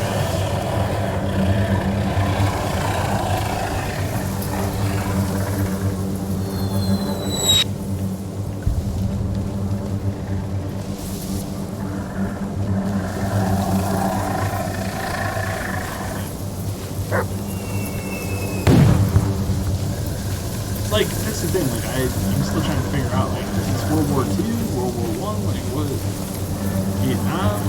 that's the thing. Like, I'm still trying to figure out, like, is this World War II, World War I, like, what? Vietnam?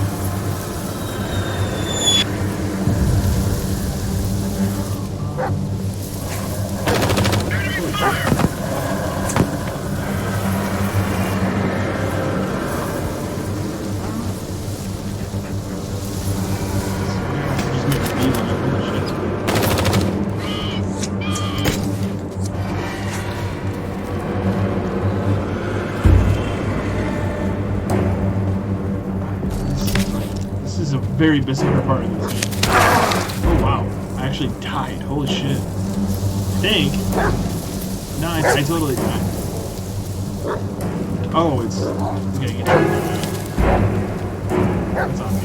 Very bizarre part of this game. Oh wow, I actually died. Holy shit. I think. No, I totally died. Oh, it's. We gotta get It's on me.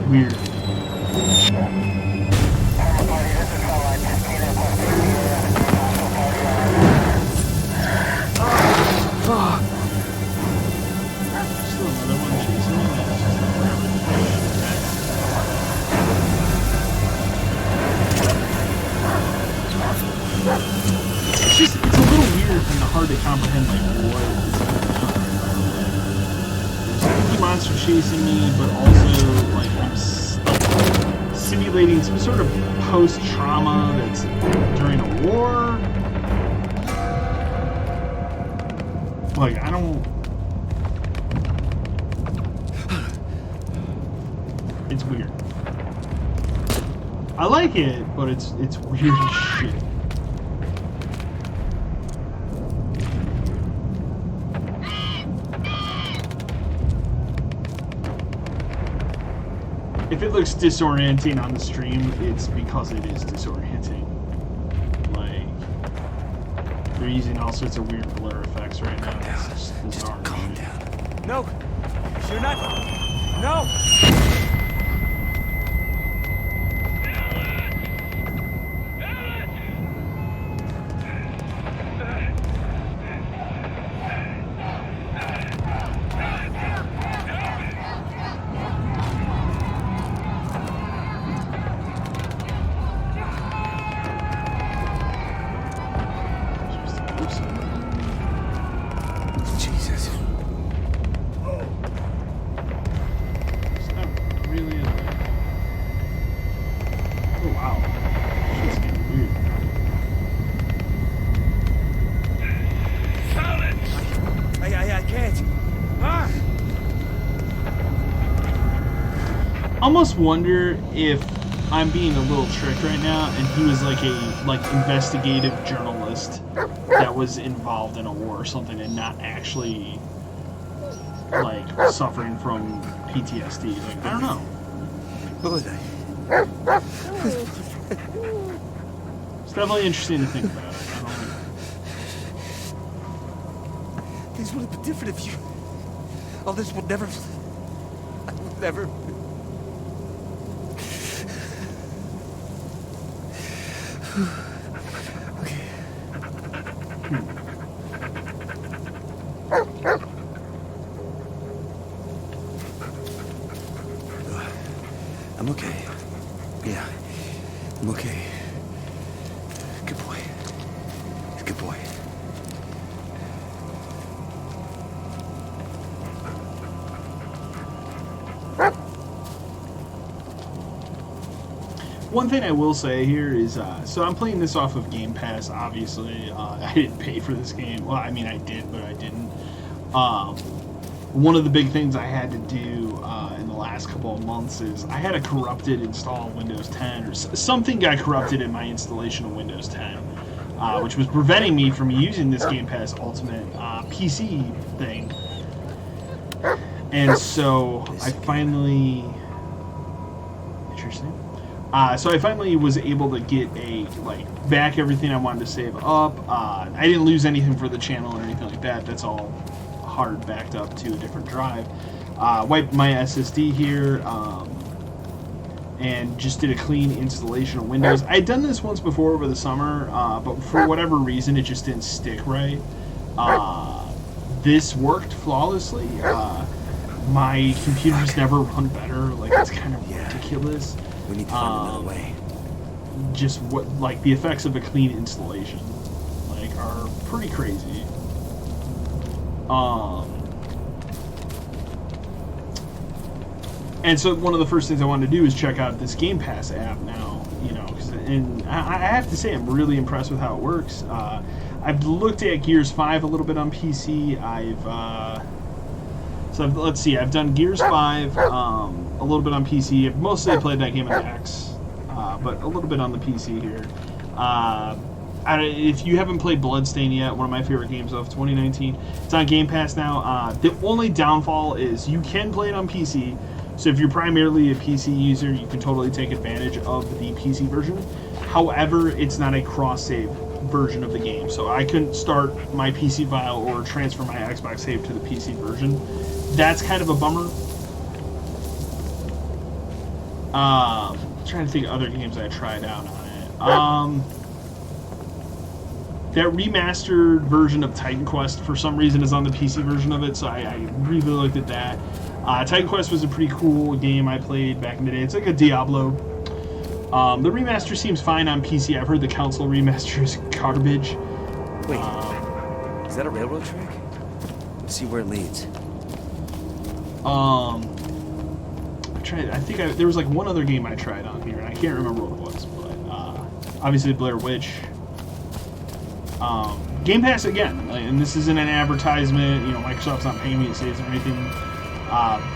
Weird. It's a little weird and hard to comprehend, like, what is going on. There's a spooky monster chasing me, but also, like, I'm simulating some sort of post-trauma that's during a war. Like, I don't... It's weird. I like it, but it's weird as shit. If it looks disorienting on the stream, it's because it is disorienting. Like, they're using all sorts of weird blur effects right now. It's just calm down. No! You're not... No! Almost wonder if I'm being a little tricked right now, and he was like a investigative journalist that was involved in a war or something, and not actually like suffering from PTSD. Like, I don't know. What was that? It's definitely interesting to think about. Things would have been different if you. All this would never. I would never. Okay. I'm okay. Yeah, I'm okay. Good boy. Good boy. One thing I will say here is, so I'm playing this off of Game Pass, obviously. I didn't pay for this game. Well, I mean, I did, but I didn't. One of the big things I had to do in the last couple of months is I had a corrupted install of Windows 10, or something got corrupted in my installation of Windows 10, which was preventing me from using this Game Pass Ultimate PC thing. And so I finally... Interesting. So I finally was able to get back everything I wanted to save up. I didn't lose anything for the channel or anything like that. That's all hard backed up to a different drive. Wiped my SSD here, and just did a clean installation of Windows. I had done this once before over the summer, but for whatever reason, it just didn't stick right. This worked flawlessly. My computer just never run better. Like, it's kind of ridiculous. We need to find another way. Just the effects of a clean installation, are pretty crazy. And so one of the first things I wanted to do is check out this Game Pass app now, and I have to say I'm really impressed with how it works. I've looked at Gears 5 a little bit on PC. Let's see, I've done Gears 5 a little bit on PC. I've mostly played that game on the X, but a little bit on the PC here. If you haven't played Bloodstain yet, one of my favorite games of 2019, it's on Game Pass now. The only downfall is you can play it on PC. So if you're primarily a PC user, you can totally take advantage of the PC version. However, it's not a cross-save version of the game. So I couldn't start my PC file or transfer my Xbox save to the PC version. That's kind of a bummer. I'm trying to think of other games I tried out on it. That remastered version of Titan Quest, for some reason, is on the PC version of it, so I really looked at that. Titan Quest was a pretty cool game I played back in the day. It's like a Diablo. The remaster seems fine on PC. I've heard the console remaster is garbage. Wait, is that a railroad track? Let's see where it leads. There was one other game I tried on here, and I can't remember what it was, but obviously Blair Witch. Game Pass again, and this isn't an advertisement. Microsoft's not paying me to say this or anything.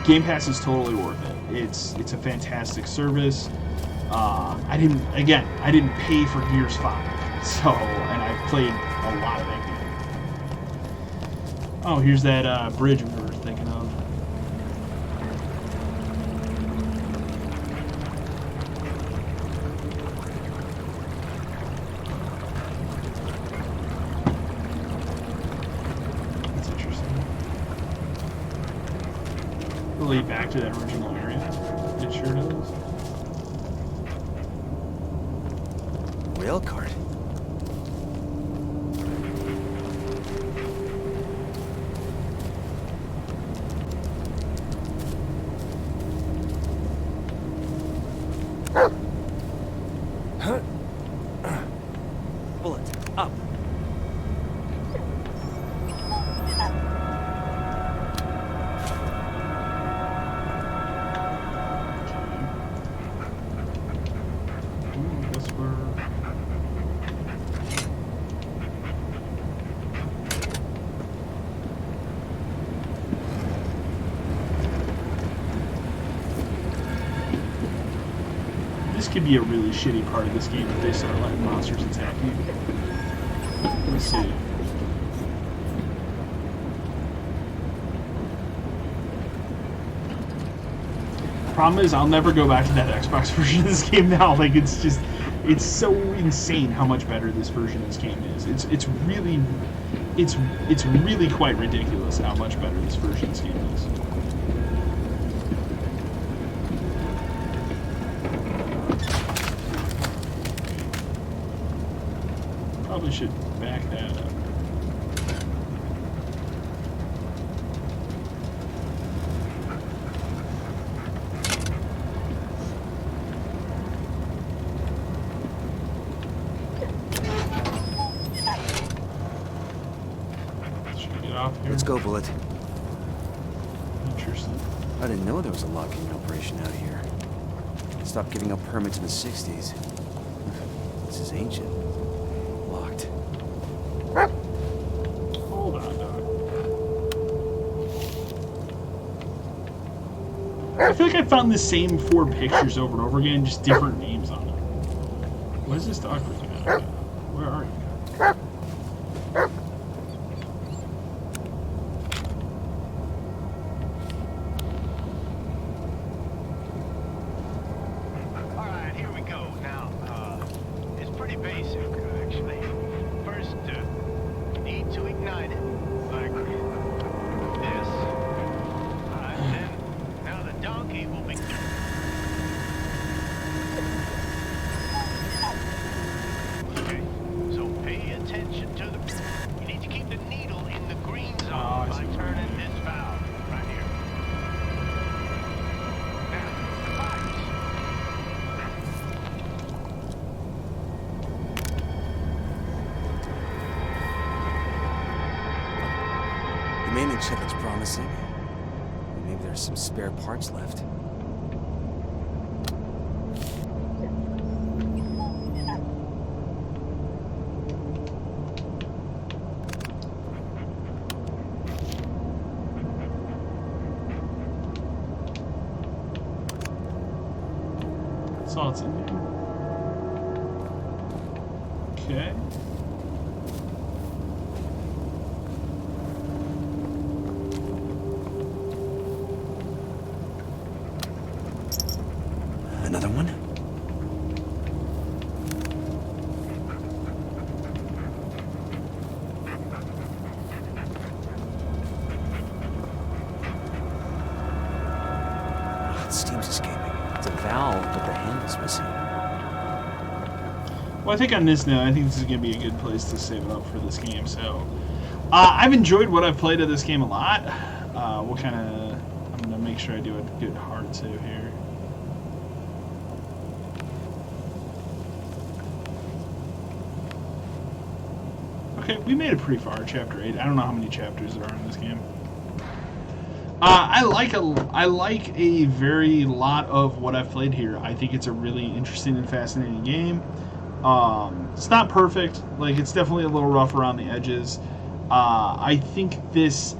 Game Pass is totally worth it. It's a fantastic service. I didn't pay for Gears 5, and I've played a lot of that game. Oh, here's that bridge we were thinking of. Lead back to that original area. It sure does. Rail cart. Bullet, up. This could be a really shitty part of this game if they start letting monsters attack you. Let's see. Problem is, I'll never go back to that Xbox version of this game now. It's so insane how much better this version of this game is. It's really quite ridiculous how much better this version of this game is. Probably should back that up. Should we get off here? Let's go, Bullet. Interesting. I didn't know there was a locking operation out here. Stopped giving out permits in the 60s. This is ancient. Locked. Hold on, dog. I feel like I found the same 4 pictures over and over again, just different names on them. What is this dog looking at? Where are you? The maintenance shed looks promising. Maybe there's some spare parts left. That's all it's in here. Okay. Another one? Steam's escaping. It's a valve, but the handle's missing. Well, I think on this note, I think this is going to be a good place to save it up for this game. So, I've enjoyed what I've played of this game a lot. I'm going to make sure I do a good hard save here. Okay, we made it pretty far, Chapter 8. I don't know how many chapters there are in this game. I like a very lot of what I've played here. I think it's a really interesting and fascinating game. It's not perfect. Like, it's definitely a little rough around the edges. I think this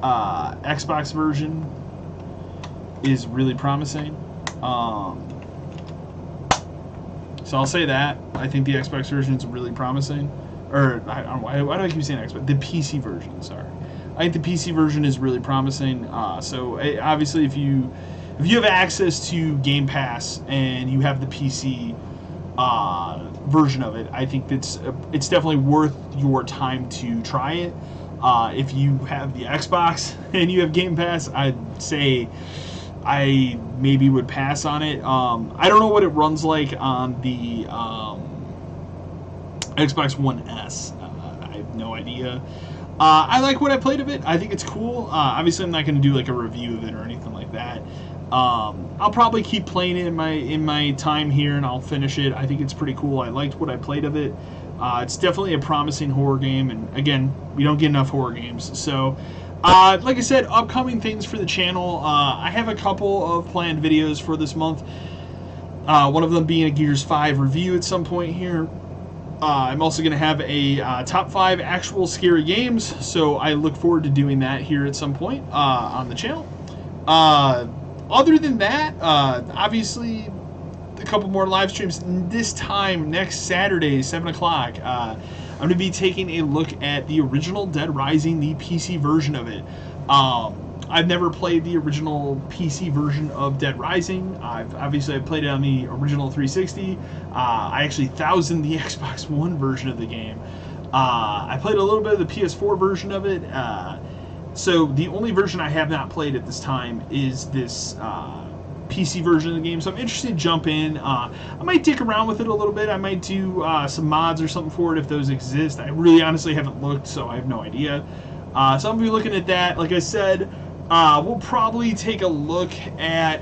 Xbox version is really promising. So I'll say that. I think the Xbox version is really promising. Or, I don't know, why do I keep saying Xbox? The PC version, sorry. I think the PC version is really promising. So obviously, if you have access to Game Pass and you have the PC version of it, I think it's definitely worth your time to try it. If you have the Xbox and you have Game Pass, I'd say I maybe would pass on it. I don't know what it runs like on the Xbox One S. I have no idea. I like what I played of it. I think it's cool. Obviously, I'm not going to do like a review of it or anything like that. I'll probably keep playing it in my time here, and I'll finish it. I think it's pretty cool. I liked what I played of it. It's definitely a promising horror game, and again, we don't get enough horror games. So, like I said, upcoming things for the channel. I have a couple of planned videos for this month. One of them being a Gears 5 review at some point here. I'm also going to have a top 5 actual scary games, so I look forward to doing that here at some point on the channel. Other than that, obviously, a couple more live streams. This time, next Saturday, 7 o'clock, I'm going to be taking a look at the original Dead Rising, the PC version of it. I've never played the original PC version of Dead Rising. Obviously played it on the original 360. I actually thousanded the Xbox One version of the game. I played a little bit of the PS4 version of it. So the only version I have not played at this time is this PC version of the game. So I'm interested to jump in. I might dick around with it a little bit. I might do some mods or something for it if those exist. I really honestly haven't looked, so I have no idea. So I'm going to be looking at that. Like I said, we'll probably take a look at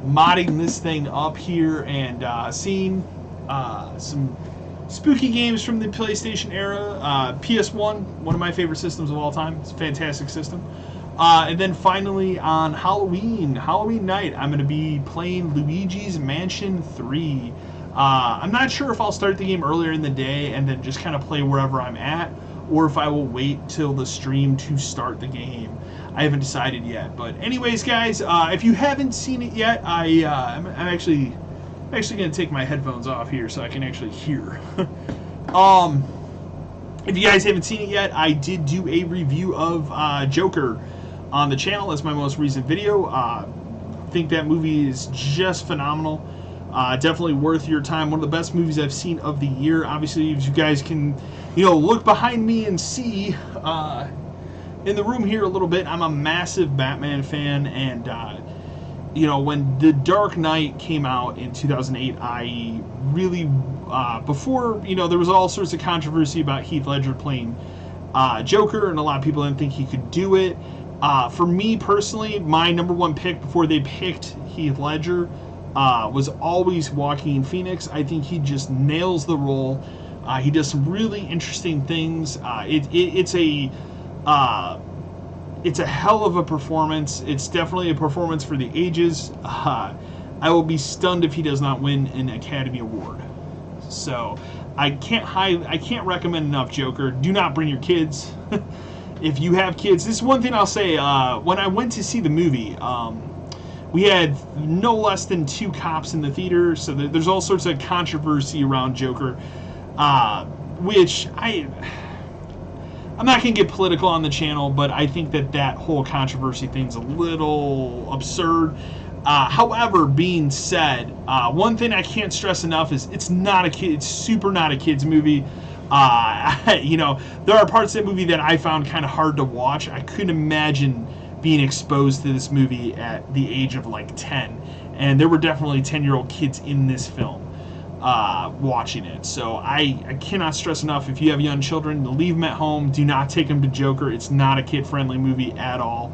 modding this thing up here and seeing some spooky games from the PlayStation era. PS1, one of my favorite systems of all time. It's a fantastic system. And then finally on Halloween night, I'm going to be playing Luigi's Mansion 3. I'm not sure if I'll start the game earlier in the day and then just kind of play wherever I'm at, or if I will wait till the stream to start the game. I haven't decided yet. But anyways, guys, if you haven't seen it yet, I'm actually going to take my headphones off here so I can actually hear. If you guys haven't seen it yet, I did do a review of Joker on the channel. That's my most recent video. I think that movie is just phenomenal. Definitely worth your time. One of the best movies I've seen of the year. Obviously, as you guys can, look behind me and see in the room here a little bit, I'm a massive Batman fan, and when The Dark Knight came out in 2008, I really, before, there was all sorts of controversy about Heath Ledger playing Joker, and a lot of people didn't think he could do it. For me personally, my number one pick before they picked Heath Ledger was always Joaquin Phoenix. I think he just nails the role. He does some really interesting things. It's a it's a hell of a performance. It's definitely a performance for the ages. I will be stunned if he does not win an Academy Award. So I can't recommend enough Joker. Do not bring your kids. If you have kids, this is one thing I'll say. When I went to see the movie, we had no less than 2 cops in the theater, so there's all sorts of controversy around Joker, which I'm not going to get political on the channel, but I think that whole controversy thing's a little absurd. However, being said, one thing I can't stress enough is it's super not a kid's movie. You know, there are parts of the movie that I found kind of hard to watch. I couldn't imagine being exposed to this movie at the age of like 10, and there were definitely 10-year-old kids in this film watching it. So I cannot stress enough, if you have young children, to leave them at home. Do not take them to Joker. It's not a kid-friendly movie at all.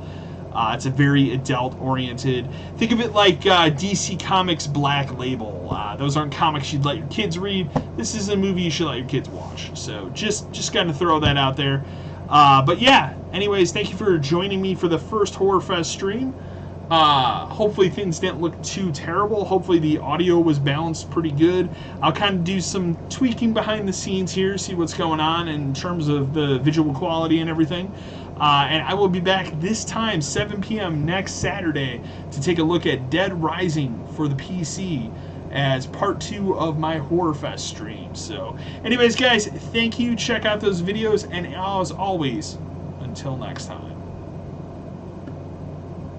It's a very adult-oriented. Think of it like DC Comics Black Label. Those aren't comics you'd let your kids read. This is a movie you should let your kids watch. So just got to throw that out there. But yeah, anyways, thank you for joining me for the first HorrorFest stream. Hopefully things didn't look too terrible. Hopefully the audio was balanced pretty good. I'll kind of do some tweaking behind the scenes here, see what's going on in terms of the visual quality and everything. And I will be back this time, 7 p.m. next Saturday, to take a look at Dead Rising for the PC as part 2 of my HorrorFest stream. So anyways, guys, thank you. Check out those videos, and as always, until next time.